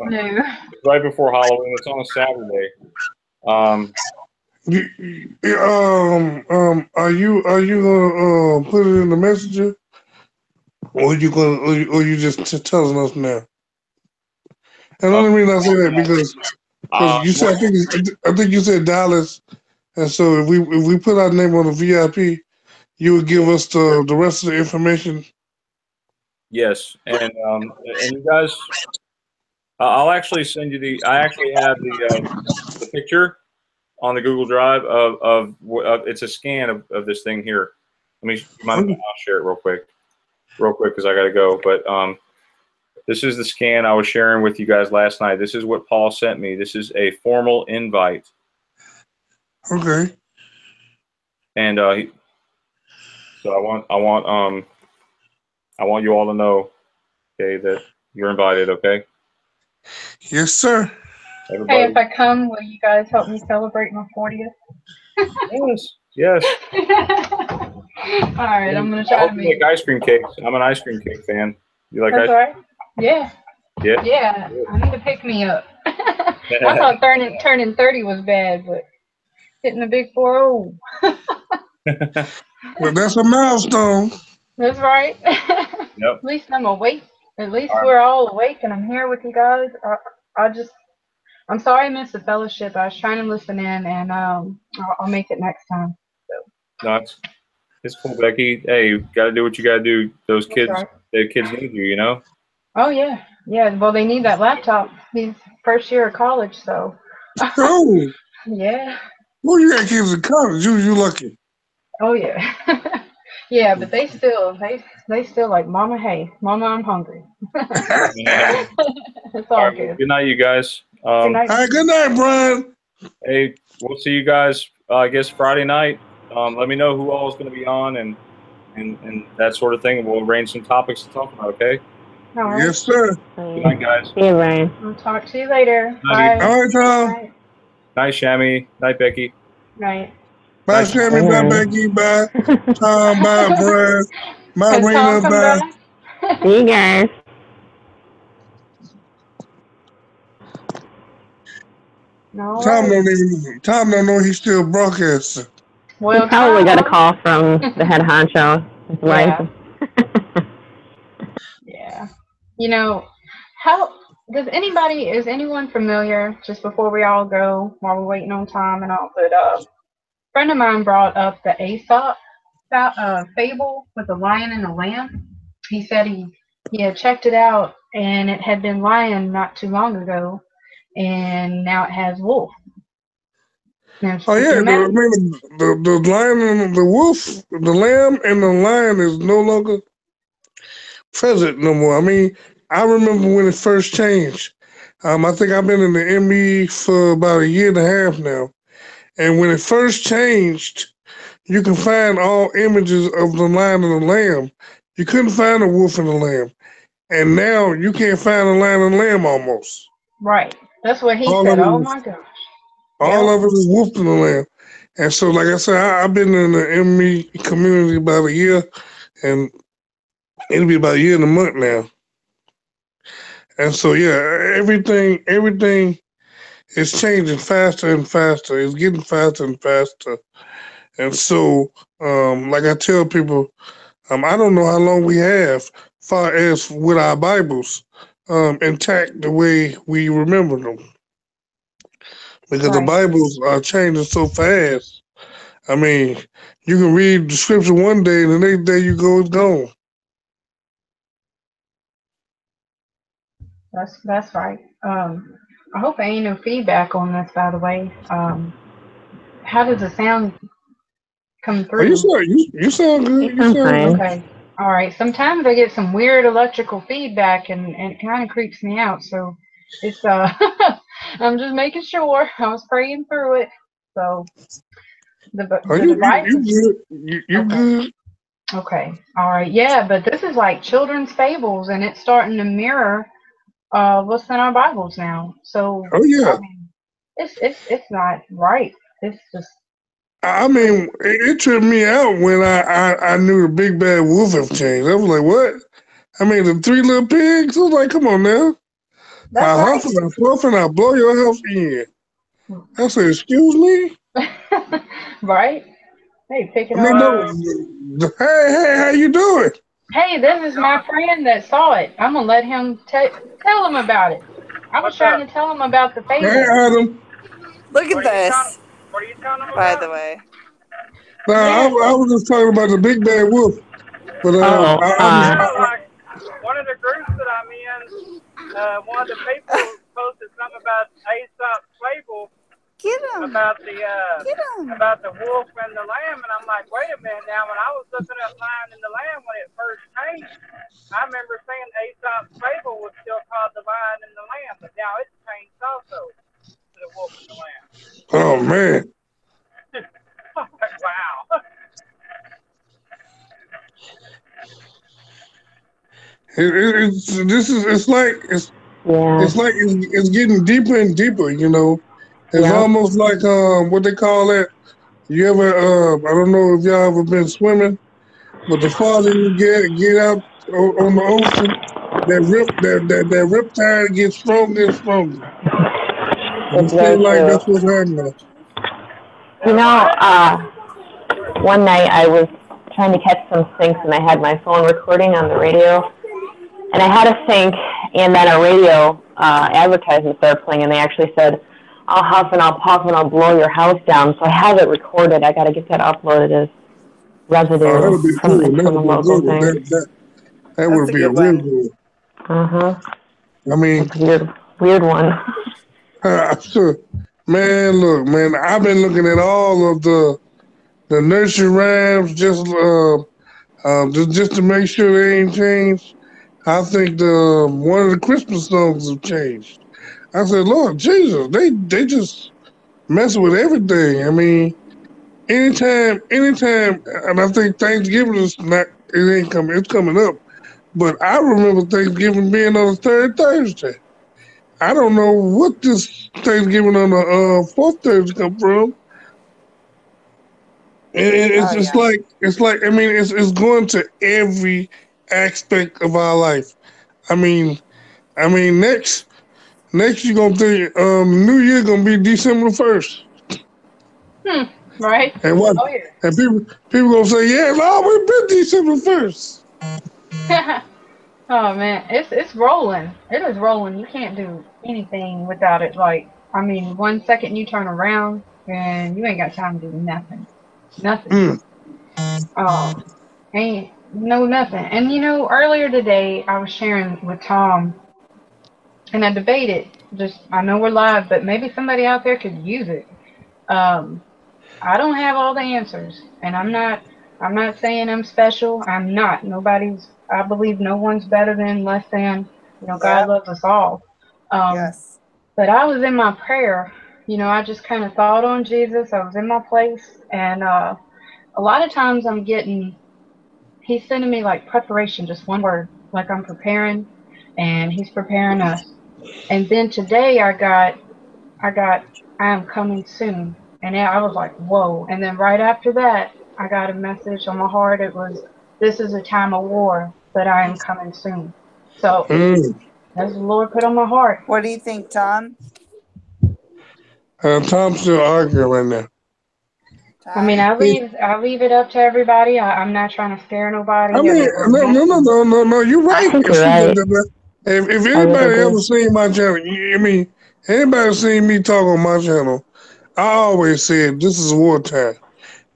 No. Right before Halloween. It's on a Saturday. Are you gonna put it in the messenger, or you just telling us now? And the only reason I say that because you said I think you said Dallas, and so if we put our name on the VIP, you would give us the rest of the information. Yes, and you guys, I'll actually send you I actually have the picture on the Google Drive of it's a scan of this thing here. I'll share it real quick because I got to go. But this is the scan I was sharing with you guys last night. This is what Paul sent me. This is a formal invite. Okay. And so I want you all to know, okay, that you're invited. Okay. Yes, sir. Everybody. Hey, if I come, will you guys help me celebrate my 40th? Yes. All right, I'm gonna try to make ice cream cakes. I'm an ice cream cake fan. You like That's ice? Right. Yeah. Yeah. Yeah. I need to pick me up. I thought turning 30 was bad, but hitting the big 40. Well, that's a milestone. That's right. Yep. At least I'm awake. At least we're all awake, and I'm here with you guys. I'm sorry I missed the fellowship. I was trying to listen in, and I'll make it next time. So. No, it's cool, Becky. Hey, you got to do what you got to do. Those kids, the kids need you, you know? Oh, yeah. Yeah, well, they need that laptop. He's first year of college, so. Oh. Yeah. Well, you got kids in college. You lucky. Oh, yeah. Yeah, but they still like, Mama, hey, Mama, I'm hungry. It's all good. Good night, you guys. Good night. All right, good night, Brian. Hey, we'll see you guys, I guess, Friday night. Let me know who all is going to be on and that sort of thing, and we'll arrange some topics to talk about, okay? All right. Yes, sir. Good night, guys. See you, Brian. I'll talk to you later. Night. Bye. All right, Tom. Night. Night, Shammy. Night, Becky. Night. Bye, Sammy. Bye, Becky. Bye, Tom. Bye, Brian. Bye, Rena. Bye. See you guys. No. Tom don't know he's still broadcasting. Well, he probably got a call from the head honcho, his wife. Yeah. You know, is anyone familiar, just before we all go, while we're waiting on Tom and all, but a friend of mine brought up the Aesop fable with the lion and the lamb. He said he had checked it out, and it had been lion not too long ago, and now it has wolf. Oh yeah, the lion and the wolf, the lamb and the lion is no longer present no more. I mean, I remember when it first changed. I think I've been in the ME for about a year and a half now, and when it first changed, you can find all images of the lion and the lamb. You couldn't find a wolf and a lamb, and now you can't find a lion and lamb almost. Right, that's what he said. Oh my gosh. All of it is wolf and the lamb. And so, like I said, I've been in the ME community about a year, and it'll be about a year and a month now. And so, yeah, everything is changing faster and faster. It's getting faster and faster. And so, like I tell people, I don't know how long we have far as with our Bibles intact the way we remember them. Because the Bibles are changing so fast. I mean, you can read the scripture one day, and the next day you go, it's gone. That's right. I hope there ain't no feedback on this, by the way. How does the sound come through? Oh, you sound good. You sound good. Okay. All right. Sometimes I get some weird electrical feedback, and it kind of creeps me out. So it's I'm just making sure. I was praying through it. So you good? You good? Okay. All right. Yeah, but this is like children's fables, and it's starting to mirror what's in our Bibles now. So Oh yeah. I mean, it's not right. It's just I mean, it tripped me out when I knew the big bad wolf have changed. I was like, what? I mean, the three little pigs. I was like, come on now. that's I huff and I puff and I blow your house in. I said, excuse me? right. Right? Hey, picking I on. mean, no. Hey, how you doing? Hey, this is my friend that saw it. I'm gonna let him tell him about it. I was trying to tell him about the Hey, fable. Adam. Look at this. What are you telling them By about? the way. No, Yeah. I was just talking about the big bad wolf. But Like one of the groups that I'm in, one of the people posted something about Aesop's fable Get him. about the wolf and the lamb, and I'm like, wait a minute now. When I was looking up Lion and the Lamb when it first came, I remember saying Aesop's fable was still called the Lion and the Lamb, but now it's changed also to the wolf and the lamb. oh man. I'm like, wow. It's like it's getting deeper and deeper. You know, it's almost like what they call it. You ever I don't know if y'all ever been swimming, but the farther you get out on the ocean, that riptide gets stronger and stronger. And it seems like that's what's happening. You know, one night I was trying to catch some sinks and I had my phone recording on the radio. And I had a sink and then a radio advertisement started playing and they actually said, I'll huff and I'll puff and I'll blow your house down. So I have it recorded. I got to get that uploaded as residue from a local thing. That would be a real good one. I mean, weird one. Man, look, man, I've been looking at all of the nursery rhymes just to make sure they ain't changed. I think one of the Christmas songs have changed. I said, Lord Jesus, they just mess with everything. I mean, anytime, and I think Thanksgiving is it's coming up. But I remember Thanksgiving being on the third Thursday. I don't know what this Thanksgiving on the fourth Thursday come from. It's like I mean it's going to every aspect of our life. I mean next you're gonna think New Year gonna be December 1st. Right. And what? Oh, yeah. And people gonna say, yeah, no, we've been December 1st. Oh man, it's rolling. It is rolling. You can't do anything without it. Like, I mean, 1 second you turn around and you ain't got time to do nothing. Nothing. Ain't nothing. And you know, earlier today I was sharing with Tom, and I debated. I know we're live, but maybe somebody out there could use it. I don't have all the answers, and I'm not saying I'm special. I'm not. I believe no one's better than, less than. You know, God loves us all. Yes. But I was in my prayer. You know, I just kind of thought on Jesus. I was in my place, and a lot of times He's sending me like preparation, just one word, like I'm preparing, and He's preparing us. And then today I got I am coming soon. And I was like, whoa. And then right after that, I got a message on my heart. It was, this is a time of war, but I am coming soon. So that's the Lord put on my heart. What do you think, Tom? Tom's still arguing right now. I mean, I leave it up to everybody. I'm not trying to scare nobody. I mean, no. You're right. If anybody ever seen my channel, I mean, anybody seen me talk on my channel, I always said this is wartime.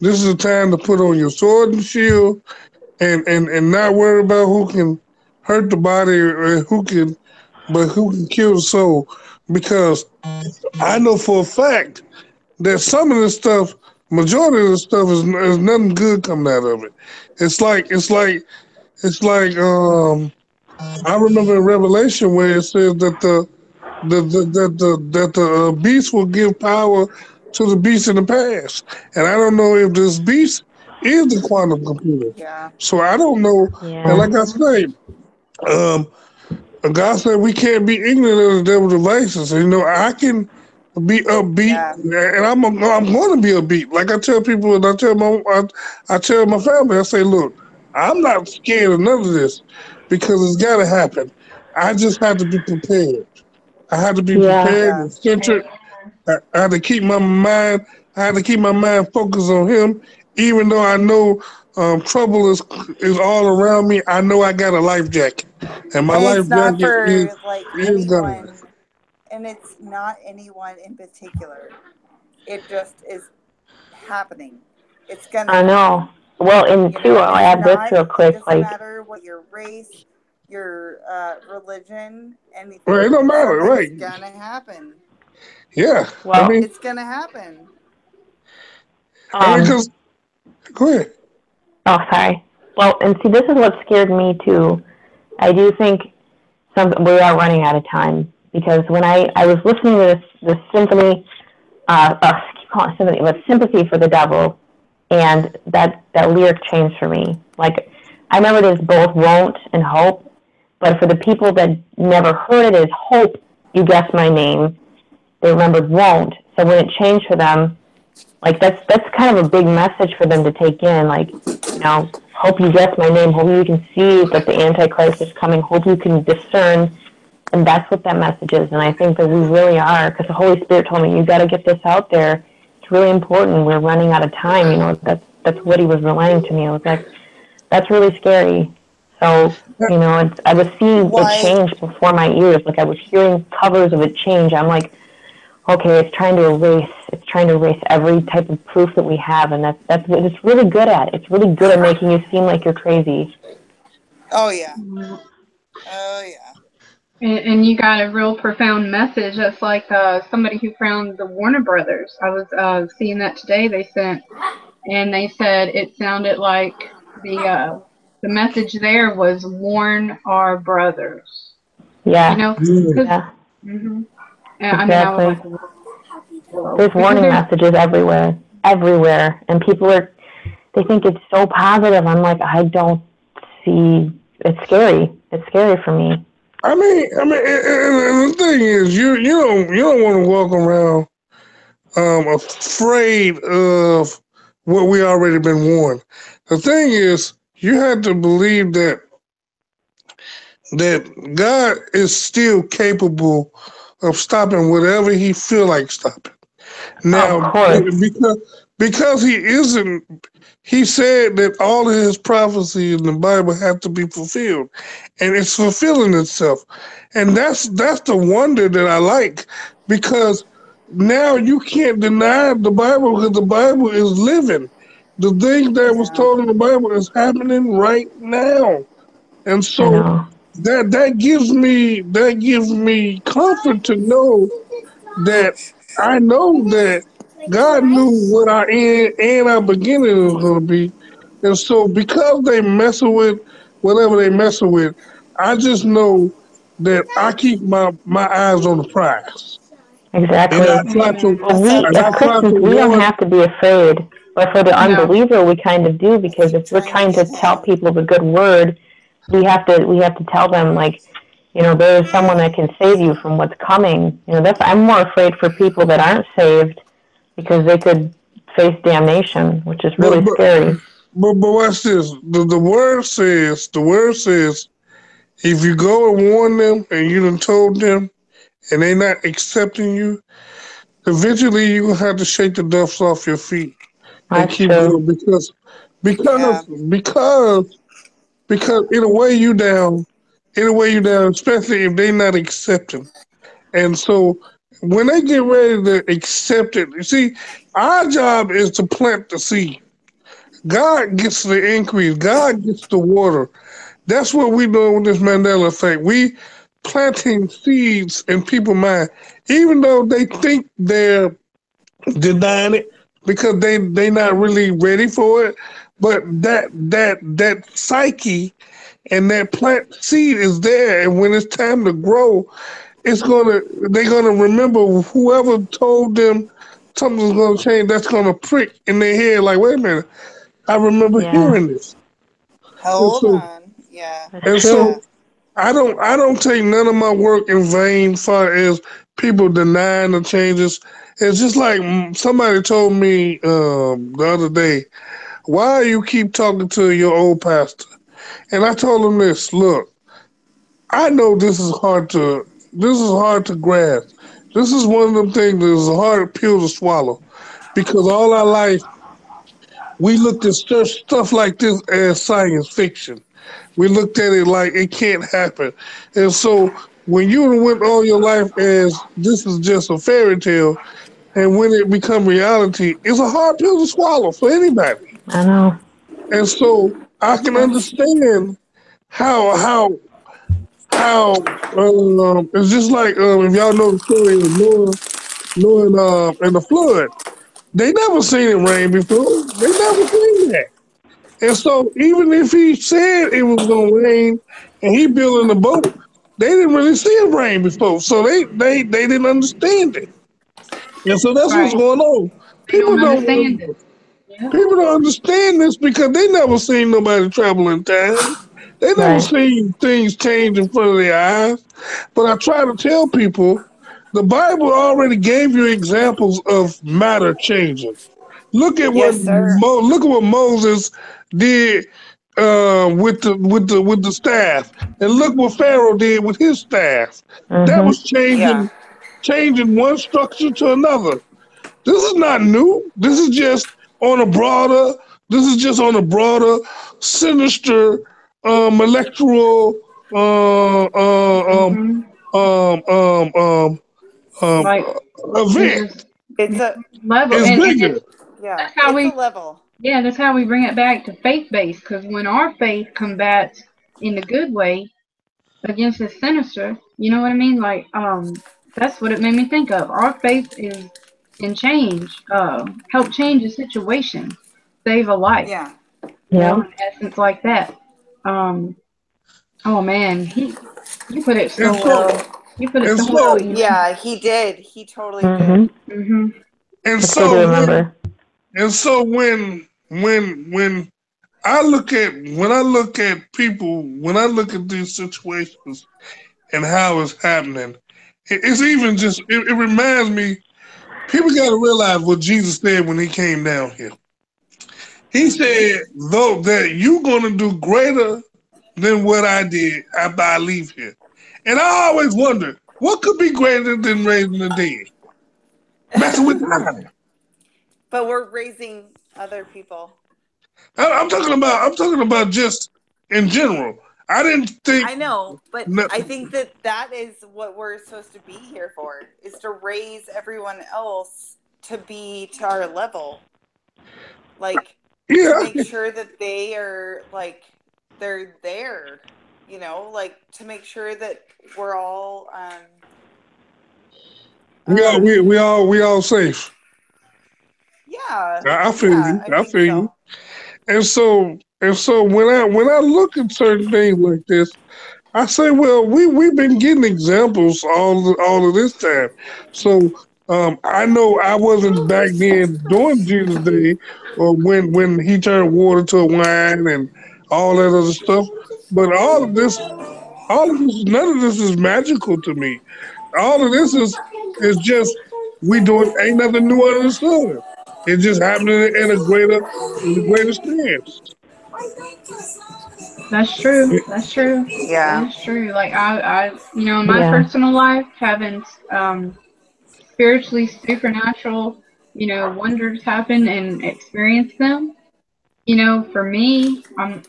This is a time to put on your sword and shield, and not worry about who can hurt the body or who can kill the soul. Because I know for a fact that some of this stuff, majority of the stuff is nothing good coming out of it. It's like I remember in Revelation where it says that the beast will give power to the beast in the past, and I don't know if this beast is the quantum computer. Yeah. So I don't know. Yeah. And like I said, God said we can't be ignorant of the devil's devices. You know, I can be upbeat, and I'm going to be upbeat. Like I tell people, and I tell my family, I say, look, I'm not scared of none of this because it's got to happen. I just have to be prepared. I have to be prepared and centered. I have to keep my mind. I have to keep my mind focused on Him, even though I know trouble is all around me. I know I got a life jacket, and my And life it's not jacket for like is gone. anyone, and it's not anyone in particular. It just is happening. It's gonna. I know. Well, and too, I'll add this real quick. It doesn't matter what your race, your religion, anything. Right, it don't matter, right? It's gonna happen. Yeah. Well, I mean, it's gonna happen. Because go ahead. Oh, sorry. Well, and see, this is what scared me too. I do think we are running out of time because when I was listening to this symphony, keep calling it symphony, but Sympathy for the Devil, and that lyric changed for me. Like, I remember there's both won't and hope, but for the people that never heard it as hope, you guessed my name, they remembered won't. So when it changed for them, like that's kind of a big message for them to take in. Like, you know, hope you guess my name, hope you can see that the Antichrist is coming, hope you can discern, and that's what that message is. And I think that we really are, because the Holy Spirit told me, you got to get this out there. It's really important. We're running out of time. You know, that's what He was relaying to me. I was like, that's really scary. So, you know, I was seeing it change before my ears. Like I was hearing covers of it change. I'm like, okay, it's trying to erase every type of proof that we have, and that's what it's really good at. It's really good at making you seem like you're crazy. Oh yeah. Oh yeah. And you got a real profound message. That's like somebody who found the Warner Brothers. I was seeing that today. They sent, and they said it sounded like the message there was warn our brothers. Yeah. You know. Yeah. Mm-hmm. Exactly. I was like, there's warning messages everywhere, and people they think it's so positive. I'm like, I don't see. It's scary. It's scary for me. I mean, and the thing is, you don't want to walk around afraid of what we already been warned. The thing is, you have to believe that God is still capable of stopping whatever He feel like stopping. Now, because He isn't, He said that all of His prophecy in the Bible have to be fulfilled, and it's fulfilling itself, and that's the wonder that I like, because now you can't deny the Bible because the Bible is living. The thing that was told in the Bible is happening right now, and so that gives me comfort to know that I know that God knew what our end and our beginning was going to be, and so because they messing with whatever they messing with, I just know that I keep my eyes on the prize. Exactly. And I try to, as Christians, we don't have to be afraid. But for the unbeliever, we kind of do, because if we're trying to tell people the good word, we have to tell them, like, you know, there is someone that can save you from what's coming. You know, I'm more afraid for people that aren't saved, because they could face damnation, which is really scary. But watch this. The word says, if you go and warn them and you done told them and they not accepting you, eventually you're gonna have to shake the dust off your feet and keep going, because it'll weigh you down, especially if they not accepting. And so when they get ready to accept it, you see, our job is to plant the seed. God gets the increase. God gets the water. That's what we doing with this Mandela effect. We planting seeds in people's mind, even though they think they're denying it because they not really ready for it. But that psyche and that plant seed is there, and when it's time to grow, they're gonna remember whoever told them something's gonna change. That's gonna prick in their head, like, wait a minute, I remember hearing this. Hold on. Yeah. And so I don't take none of my work in vain far as people denying the changes. It's just like somebody told me the other day, why you keep talking to your old pastor? And I told him this, look, I know this is hard to grasp. This is one of them things that is a hard pill to swallow. Because all our life we looked at stuff like this as science fiction. We looked at it like it can't happen. And so when you went all your life as this is just a fairy tale, and when it become reality, it's a hard pill to swallow for anybody. I know. And so I can understand how it's just like if y'all know the story of Noah and the flood. They never seen it rain before. They never seen that. And so even if he said it was gonna rain and he building the boat, they didn't really see it rain before. So they didn't understand it. And so that's what's going on. People don't understand it. People don't understand this because they never seen nobody travel in time. They never seen things change in front of their eyes. But I try to tell people, the Bible already gave you examples of matter changing. Look at what Moses did with the staff, and look what Pharaoh did with his staff. That was changing one structure to another. This is not new. This is just on a broader. This is just on a broader, sinister, electoral, event. It's a level. It's bigger. Yeah, how it's a level. Yeah, that's how we bring it back to faith-based. Because when our faith combats in the good way against the sinister, you know what I mean? Like, that's what it made me think of. Our faith is in change, help change a situation, save a life. Yeah. You know, in essence, like that. Oh man, you put it so well. You put it so well. Yeah, he did. He totally did. And so when I look at people, when I look at these situations and how it's happening, it's even just it reminds me. People got to realize what Jesus said when he came down here. He said, though that you're going to do greater than what I did after I leave here. And I always wonder, what could be greater than raising the dead? Messing with God. But we're raising other people. I'm talking about just in general. I didn't think. I know, but I think that is what we're supposed to be here for, is to raise everyone else to be to our level. Like, to make sure that they are, like, they're there, you know, like, to make sure that we're all, we all safe. Yeah. I feel you. I feel you. And so when I look at certain things like this, I say, well, we've been getting examples all of this time. So I know I wasn't back then during Jesus' day, or when he turned water to wine and all that other stuff. But all of this, none of this is magical to me. All of this is just ain't nothing new under the sun. It's just happening in a greater stance. That's true. That's true. Yeah. That's true. Like I you know, in my personal life, having spiritually supernatural, you know, wonders happen and experience them. You know, for me, I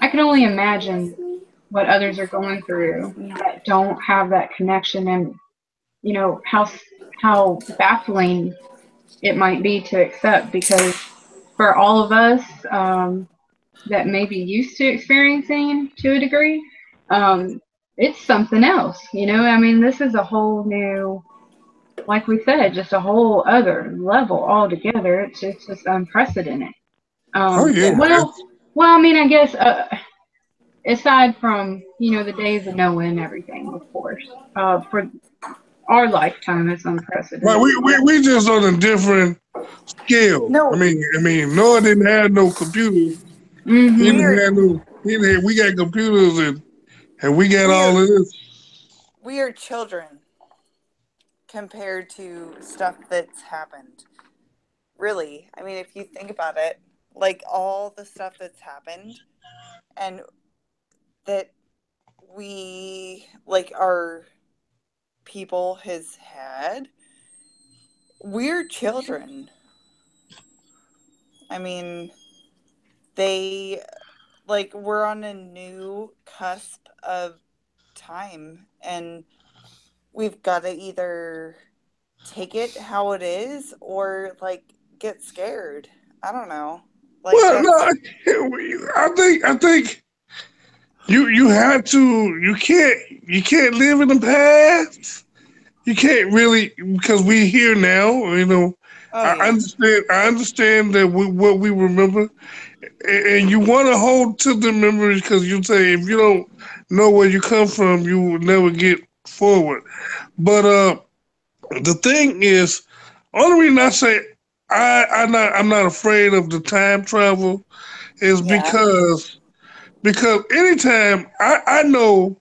can only imagine what others are going through that don't have that connection, and you know how baffling it might be to accept, because for all of us that may be used to experiencing to a degree, it's something else. You know, I mean, this is a whole new, like we said, just a whole other level altogether. It's just unprecedented. Well, I mean, I guess aside from, you know, the days of Noah and everything, of course, Our lifetime is But unprecedented. we just on a different scale. No. I mean, Noah didn't have no computers. Mm-hmm. He didn't have no. We got computers and we got all of this. We are children compared to stuff that's happened. Really, I mean, if you think about it, like all the stuff that's happened, and that we like our people has had, we're children. I mean, they like we're on a new cusp of time, and we've got to either take it how it is or like get scared. I don't know. Like, well, no, I think you have to. You can't live in the past. You can't really because we're here now. You know, I understand that what we remember, and you want to hold to the memories because you say if you don't know where you come from, you will never get forward. But the thing is, only reason I say I'm not afraid of the time travel is because anytime I know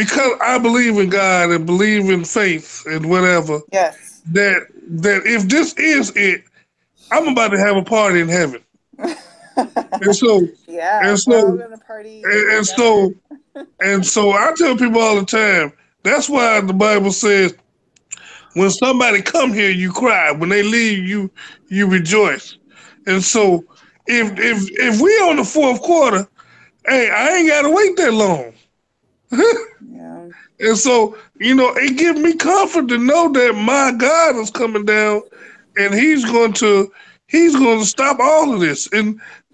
because I believe in God and believe in faith and whatever. Yes. That if this is it, I'm about to have a party in heaven. And so we're all gonna party. And so I tell people all the time, that's why the Bible says when somebody come here, you cry. When they leave, you rejoice. And so if we on the fourth quarter, hey, I ain't gotta wait that long. Yeah. And so, you know, it gives me comfort to know that my God is coming down and he's going to stop all of this.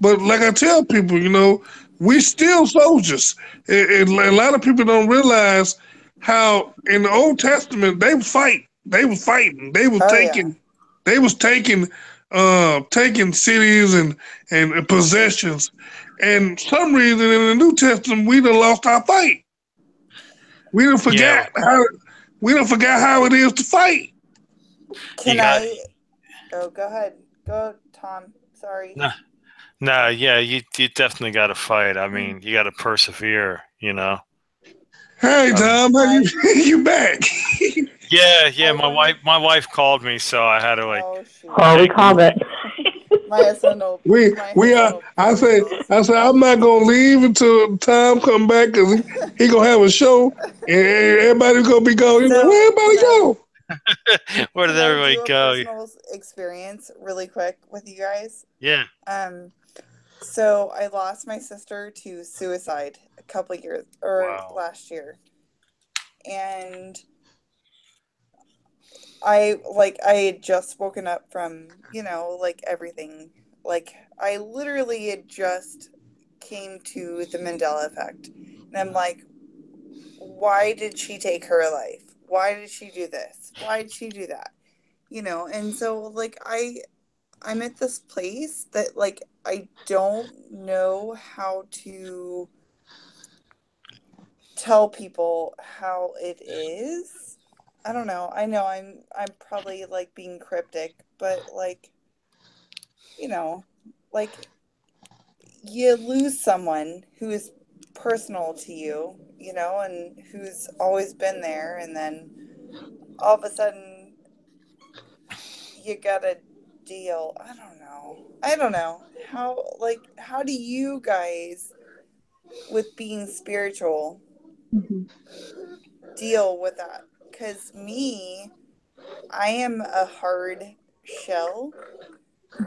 But like I tell people, you know, we still soldiers. And a lot of people don't realize how in the Old Testament they would fight. They was fighting. They was taking cities and possessions. And some reason in the New Testament we done lost our fight. We done forgot how it is to fight. Oh, go ahead. Go, Tom. Sorry. No, yeah, you definitely got to fight. I mean, you got to persevere, you know. Hey, Tom, how you back? Yeah. My wife called me, so I had to like. Oh, we called it. My husband we are. I say I'm not gonna leave until Tom come back because he gonna have a show and everybody's gonna be going. So, where everybody go? Where did everybody go? Personal experience, really quick, with you guys. Yeah. So I lost my sister to suicide a couple years last year, and I had just woken up from, you know, like everything. Like I literally had just came to the Mandela effect. And I'm like, why did she take her life? Why did she do this? Why did she do that? You know, and so like I'm at this place that like I don't know how to tell people how it is. I don't know. I know I'm probably like being cryptic, but like, you know, like you lose someone who is personal to you, you know, and who's always been there, and then all of a sudden you gotta deal. I don't know. How do you guys with being spiritual deal with that? Because me, I am a hard shell,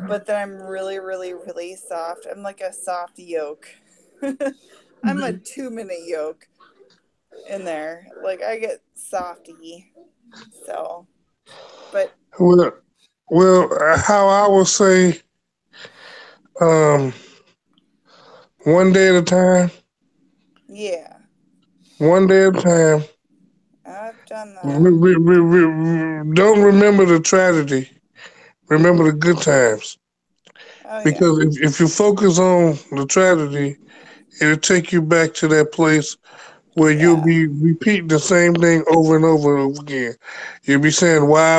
but then I'm really, really, really soft. I'm like a soft yolk. I'm a 2-minute yolk in there. Like I get softy. So, but well, how I would say, one day at a time. Yeah. One day at a time. I've done that. Don't remember the tragedy. Remember the good times. Because if you focus on the tragedy, it'll take you back to that place where you'll Yeah. be repeating the same thing over and over and over again. You'll be saying why,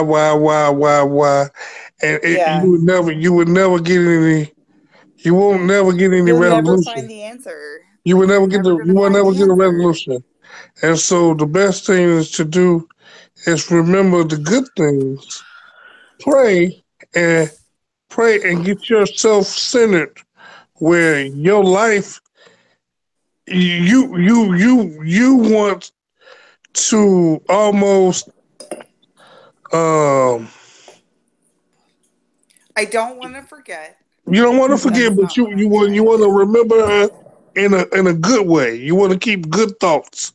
and Yeah. you would never get any. You won't never get any You'll never find resolution. the answer. You will You're never get never you gonna will find never the get a answer. resolution. And so the best thing is to do is remember the good things. Pray and pray and get yourself centered where your life you want to almost um I don't want to forget. you don't want to forget, That's but not what I'm you trying to want to do. remember her in a good way. You want to keep good thoughts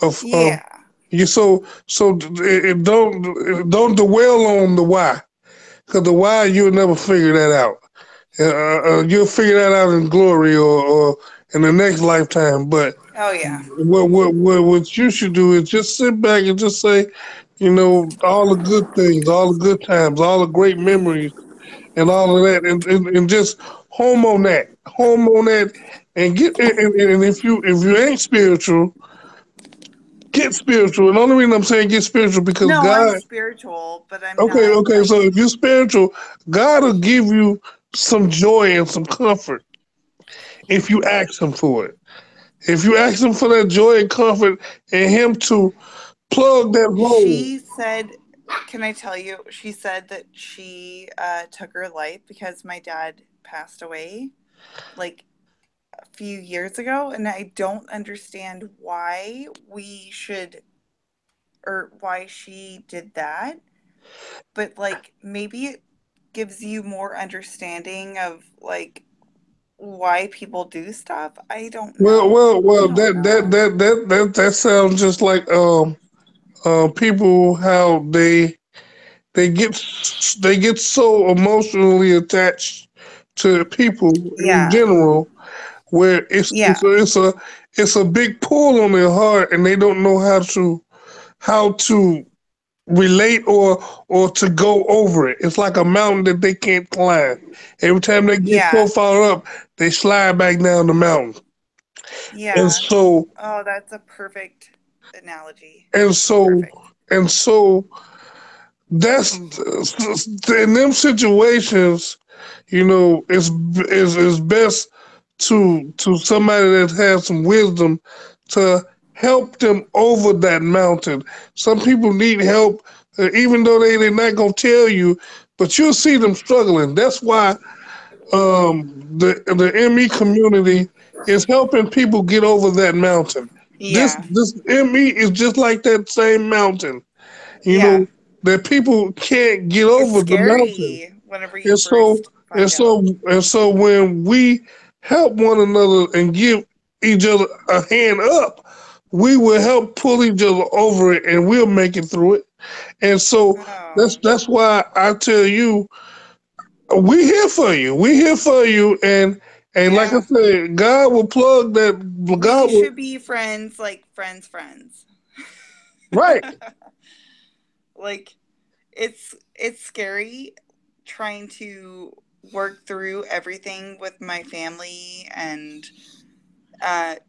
of Yeah. you. So don't dwell on the why, because the why you'll never figure that out. You'll figure that out in glory or in the next lifetime. But Oh yeah. what you should do is just sit back and just say, all the good things, all the good times, all the great memories, and all of that, and just home on that, and and if you ain't spiritual, get spiritual. And the only reason I'm saying get spiritual because No, I'm God. spiritual, but I'm Okay, not okay. like. So if you're spiritual, God will give you some joy and some comfort if you ask Him for it. If you ask Him for that joy and comfort, and Him to plug that hole. She said, can I tell you? She said that she took her life because my dad passed away like a few years ago, and I don't understand why we should or why she did that. But like maybe it gives you more understanding of like why people do stuff. I don't know. I don't know. That sounds just like people how they get so emotionally attached to people in Yeah. general, where Yeah. it's a big pull on their heart, and they don't know how to relate or to go over it. It's like a mountain that they can't climb. Every time they get so Yeah. far up, they slide back down the mountain. And Yeah. so Oh, that's a perfect analogy. and so Perfect. and so that's in them situations, it's best to somebody that has some wisdom to help them over that mountain. Some people need help, even though they're not gonna tell you, but you'll see them struggling. That's why the ME community is helping people get over that mountain. Yeah. This ME is just like that same mountain, you Yeah. know, that people can't get It's over the mountain. scary whenever you And so first find out. when we help one another and give each other a hand up, we will help pull each other over it, and we'll make it through it. And so Oh. that's why I tell you, we here for you. We here for you, and like I Yeah. said, God will plug that. We God will should be friends, like friends. right. Like it's scary trying to work through everything with my family and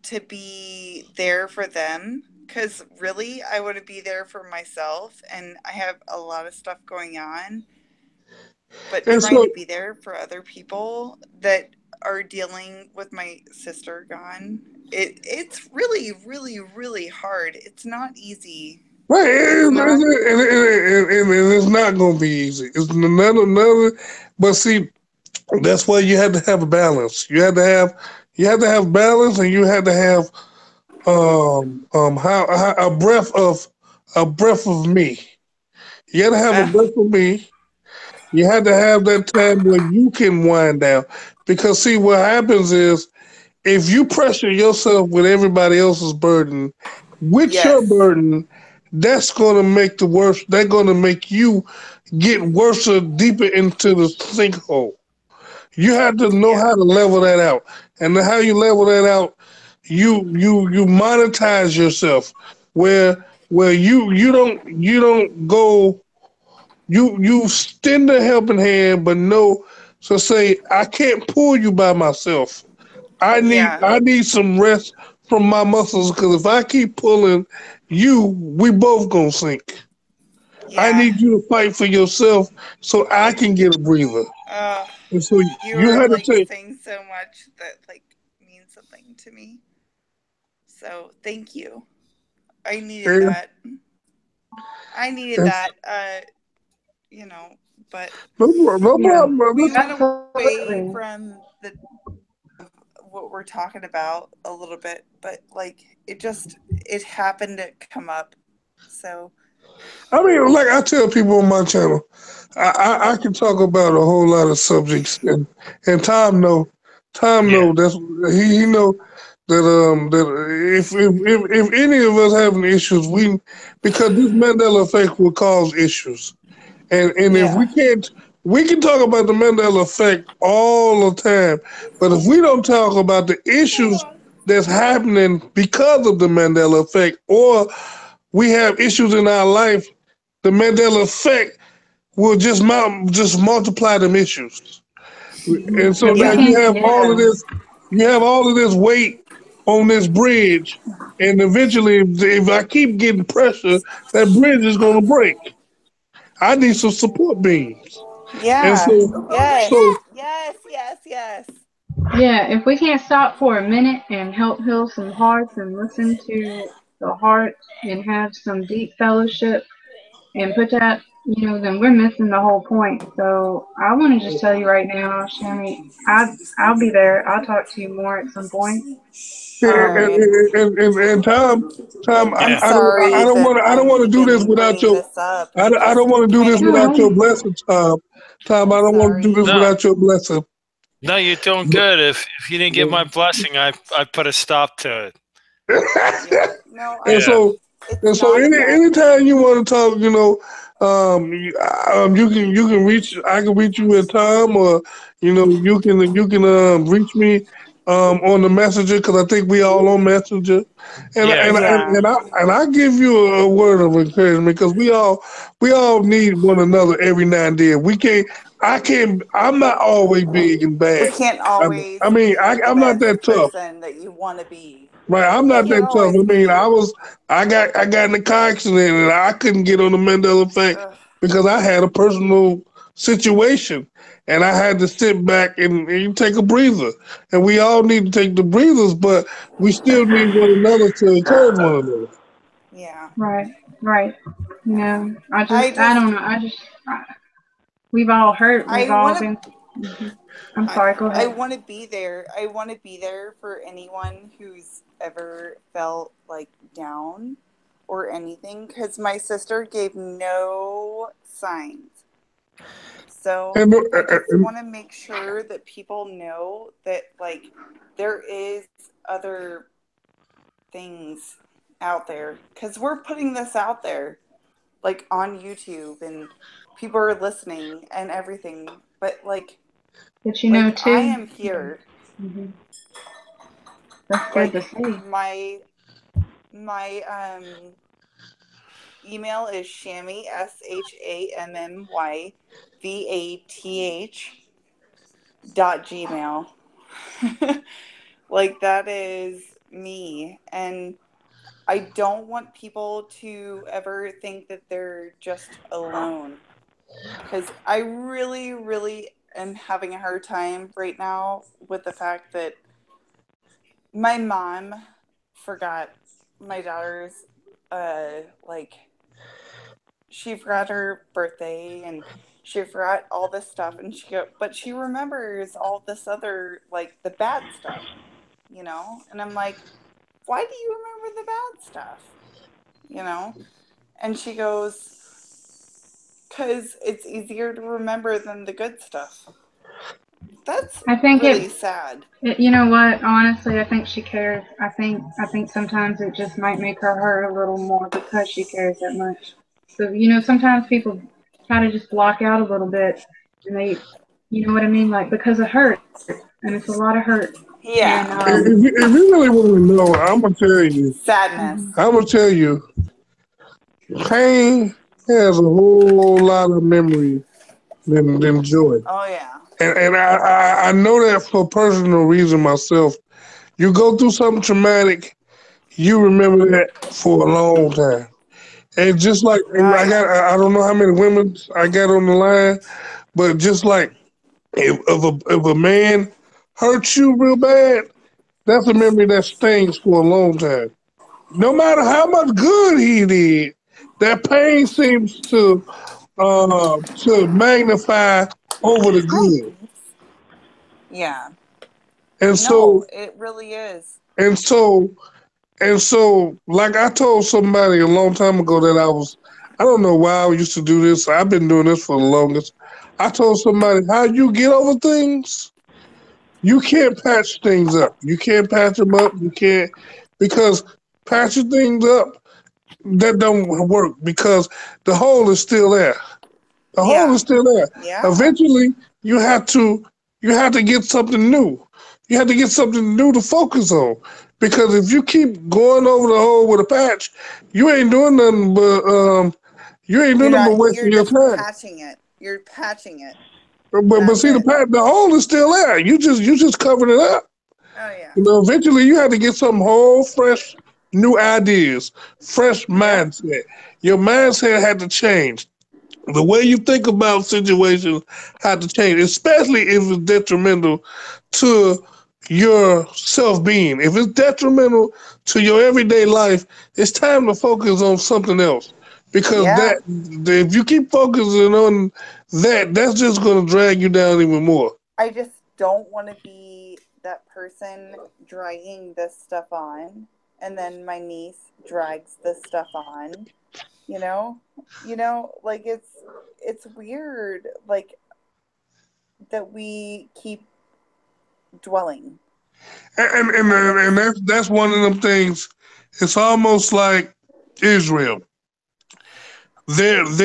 to be there for them, because really I want to be there for myself, and I have a lot of stuff going on, but And trying so to be there for other people that are dealing with my sister gone, it's really really really hard. It's not easy. right, It's not. and it's not going to be easy. It's another. But see, that's why you have to have a balance. You have to have balance, and you have to have how a breath of me. You got to have a uh, breath of me. You had to have that time where you can wind down. Because see, what happens is if you pressure yourself with everybody else's burden, with your yes. burden, that's going to make the worst. They're going to make you get worse or deeper into the sinkhole. You have to know Yeah. how to level that out, and how you level that out, you monetize yourself, where you don't go. You extend a helping hand, but no. So say I can't pull you by myself. Yeah. I need some rest from my muscles because if I keep pulling you, we both gonna sink. Yeah. I need you to fight for yourself so I can get a breather. And so you were had to like take. saying so much that like means something to me. So thank you. I needed that. I needed that. You know, but No problem. we went away from the what we're talking about a little bit, but like it happened to come up. So I mean, like I tell people on my channel, I can talk about a whole lot of subjects, and Tom know that's he know that if any of us having issues, because this Mandela effect will cause issues, and if we can talk about the Mandela effect all the time, but if we don't talk about the issues that's happening because of the Mandela effect, or we have issues in our life, the Mandela effect will just multiply them issues. And so now you have all of this weight on this bridge, and eventually, if I keep getting pressure, that bridge is going to break. I need some support beams. yeah, And yes. Yeah, if we can't stop for a minute and help heal some hearts and listen to the heart and have some deep fellowship and put that, then we're missing the whole point. So I want to just tell you right now, Shammy, I'll be there. I'll talk to you more at some point. And Tom, I'm sorry. I don't want to do this without your. I don't want to do this without your blessing, Tom. Tom, I don't want to do this without your blessing. No, you're doing good. If you didn't get my blessing, I put a stop to it. So anytime you want to talk, you can reach. I can reach you at Tom, or you can reach me on the messenger because I think we all on messenger, and I give you a word of encouragement because we all need one another every now and then. I'm not always big and bad. We can't always. I'm not that tough. That you want to be. Right, I'm not that tough. I mean, I got in a car accident and I couldn't get on the Mandela effect because I had a personal situation and I had to sit back and take a breather. And we all need to take the breathers, but we still need one another to encourage one another. Yeah. Right. I don't know. We've all hurt. We've all been. I'm sorry. Go ahead. I want to be there. I want to be there for anyone who's ever felt like down or anything, because my sister gave no signs. So I just want to make sure that people know that like there is other things out there, because we're putting this out there like on YouTube and people are listening and everything, but like too, I am here. Mm-hmm. That's good to see. My email is Shammy ShammyVath.gmail. Like that is me, and I don't want people to ever think that they're just alone, because I really, really am having a hard time right now with the fact that my mom forgot my daughter's, she forgot her birthday and she forgot all this stuff, and but she remembers all this other, like, the bad stuff, and I'm like, why do you remember the bad stuff? And she goes, because it's easier to remember than the good stuff. That's really sad. You know what? Honestly, I think she cares. I think sometimes it just might make her hurt a little more because she cares that much. So, sometimes people try to just block out a little bit, and they, you know what I mean? Like, because of hurt, and it's a lot of hurt. Yeah. And, if you really want to know, I'm going to tell you. Sadness. I'm going to tell you. Pain has a whole lot of memory than joy. Oh, yeah. And I know that for personal reason myself. You go through something traumatic you remember that for a long time. And just like I don't know how many women I got on the line, but just like if a man hurts you real bad, that's a memory that stings for a long time. No matter how much good he did, that pain seems to magnify over the good. Yeah. And No, so it really is. and so and so like I told somebody a long time ago that I don't know why I used to do this. I've been doing this for the longest. I told somebody how you get over things. You can't patch things up. You can't patch them up. You can't because patching things up that don't work because the hole is still there. The hole is still there. Yeah. Eventually, you have to get something new. You have to get something new to focus on because if you keep going over the hole with a patch, you ain't doing nothing but wasting your You're just time. patching it. You're patching it. But see the hole is still there. You just covered it up. Oh yeah. You know, eventually you have to get some whole fresh new ideas, fresh mindset. Your mindset had to change. The way you think about situations had to change, especially if it's detrimental to your self-being. If it's detrimental to your everyday life, it's time to focus on something else. Because if you keep focusing on that's just going to drag you down even more. I just don't want to be that person dragging this stuff on, and then my niece drags this stuff on. You know, like it's weird, like that we keep dwelling. And that's one of them things. It's almost like Israel. They was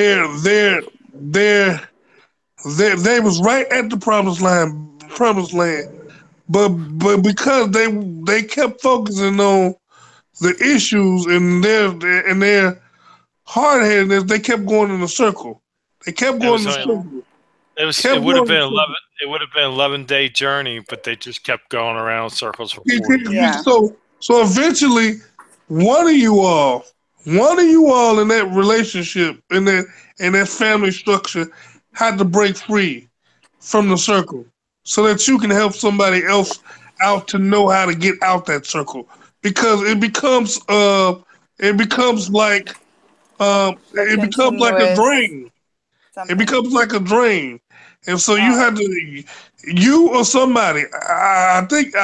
right at the promised land, but because they kept focusing on the issues and their hard headedness, they kept going in a circle. They kept going in a circle. It would have been 11. It would have been 11-day journey, but they just kept going around in circles for 40 days. So eventually, one of you all in that relationship in that family structure had to break free from the circle so that you can help somebody else out to know how to get out that circle because it becomes like a drain. It becomes like a drain, and so you have to, you or somebody. I think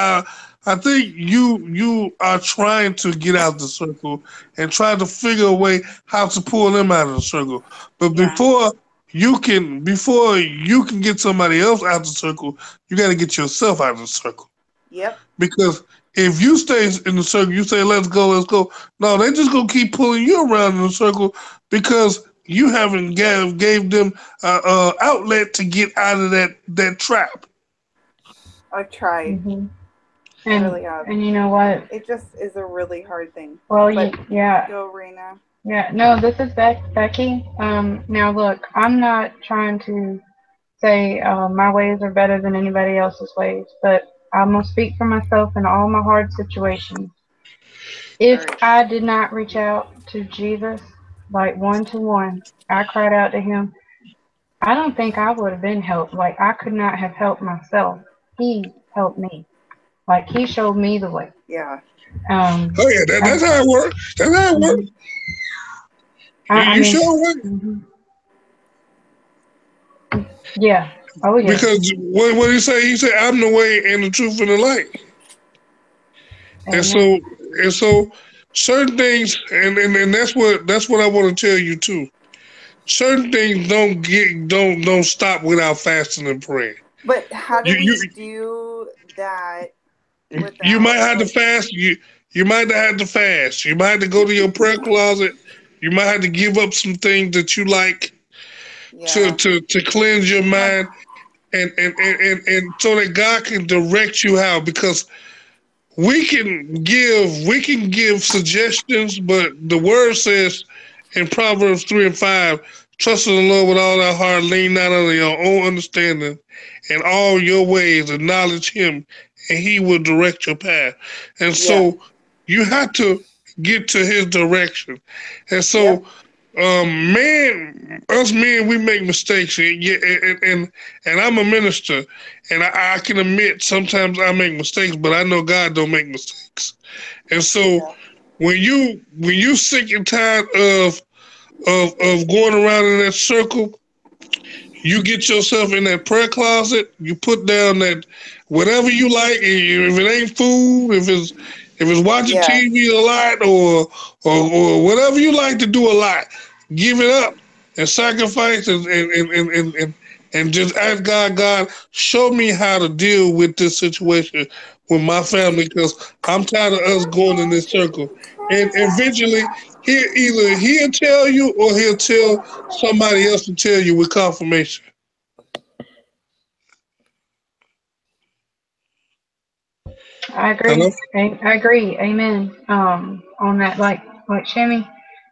you are trying to get out the circle and trying to figure a way how to pull them out of the circle. But before you can get somebody else out the circle, you got to get yourself out of the circle. Yep. Because if you stay in the circle, you say, let's go. No, they just going to keep pulling you around in the circle because you haven't gave them outlet to get out of that trap. I tried. Mm-hmm. I really have. And you know what? It just is a really hard thing. Well, yeah. Go, Raina. Yeah, no, this is Becky. Now look, I'm not trying to say my ways are better than anybody else's ways, but I'm going to speak for myself in all my hard situations. If I did not reach out to Jesus, like one-to-one, I cried out to him, I don't think I would have been helped. Like, I could not have helped myself. He helped me. Like, he showed me the way. Yeah. That's how it works. That's how it works. You showed it. Mm-hmm. Yeah. Oh, yeah. Because what he say? He said, I'm the way and the truth and the light. Amen. And so certain things, and that's what I want to tell you too. Certain things don't stop without fasting and praying. But how do we do that? You might have to fast. You might have to fast. You might have to go to your prayer closet. You might have to give up some things that you like to cleanse your mind, and so that God can direct you how. Because we can give suggestions, but the word says in Proverbs 3:5, trust in the Lord with all thy heart, lean not on your own understanding, and all your ways acknowledge him, and he will direct your path. And so you have to get to his direction. And so, us men, we make mistakes. And I'm a minister, and I can admit sometimes I make mistakes, but I know God don't make mistakes. And so, when you sick and tired of going around in that circle, you get yourself in that prayer closet. You put down that whatever you like. If it ain't food, if it's watching TV a lot, or whatever you like to do a lot, give it up and sacrifice and just ask God, show me how to deal with this situation with my family, because I'm tired of us going in this circle. And eventually, he'll tell you, or he'll tell somebody else to tell you with confirmation. I agree. Hello? I agree. Amen. On that, like Shimmy,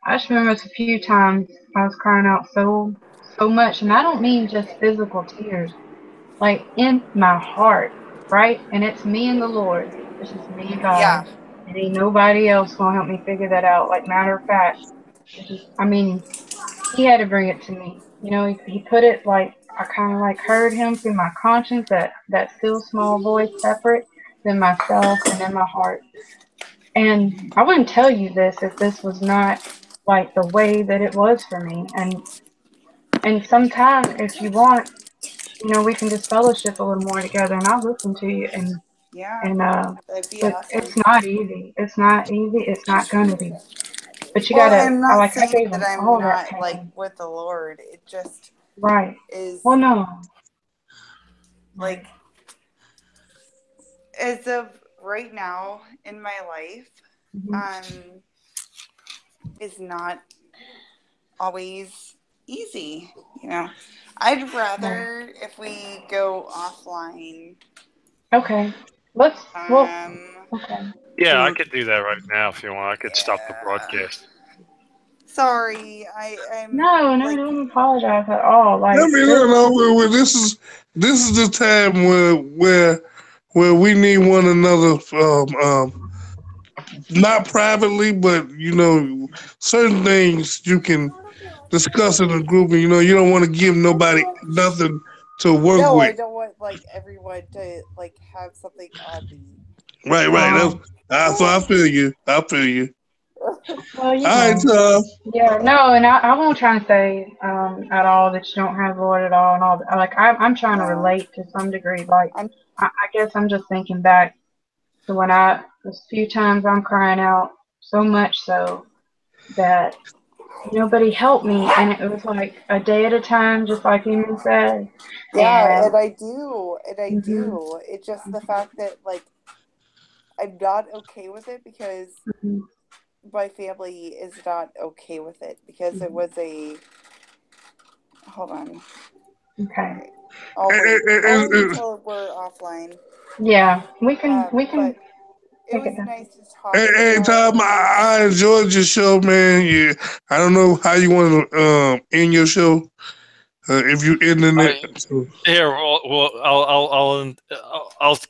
I just remember a few times I was crying out so much, and I don't mean just physical tears, like in my heart, right? And it's me and the Lord. It's just me and God. Yeah. And ain't nobody else gonna help me figure that out. Like, matter of fact, he had to bring it to me. You know, he put it like, I kind of like heard him through my conscience, that still small voice, separate than myself and in my heart. And I wouldn't tell you this if this was not like the way that it was for me. And sometime, if you want, you know, we can just fellowship a little more together, and I'll listen to you. That'd be But awesome. it's not easy. It's not easy. It's not gonna be. But you Well, gotta. I'm not I saying gave that him I'm all not that like pain. with the Lord. It just is. Well, no. Like, as of right now in my life, is not always easy. You know, I'd rather if we go offline. Okay. Let's. Okay. Yeah, I could do that right now if you want. I could stop the broadcast. Sorry, No, don't apologize at all. Like, no. This is the time where we need one another. Not privately, but you know, certain things you can discuss in a group, and you know, you don't want to give nobody nothing to work No, with. I don't want like everyone to like have something on me. Right. So I feel you. Well, you all right, know. Yeah, no, and I won't try and say at all that you don't have the Lord at all and all. Like, I'm trying to relate to some degree. Like, I guess I'm just thinking back to when a few times I'm crying out so much so that nobody helped me, and it was like a day at a time, just like Eamon said. Yeah, and I do. It's just the fact that like I'm not okay with it because my family is not okay with it because it was a. Hold on. Okay. I'll wait until we're offline. Yeah, we can. But it was nice to talk. Hey, Tom, I enjoyed your show, man. Yeah, I don't know how you want to end your show. If you ending it, Here, I'll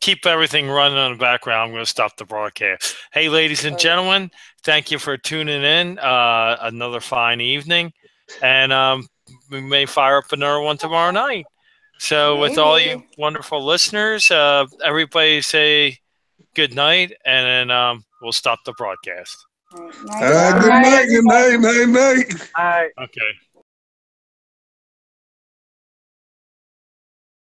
keep everything running on the background. I'm going to stop the broadcast. Hey, ladies and gentlemen, thank you for tuning in. Another fine evening, and we may fire up another one tomorrow night. So, with all you wonderful listeners, everybody say good night, and then we'll stop the broadcast. Good night. All right. Okay.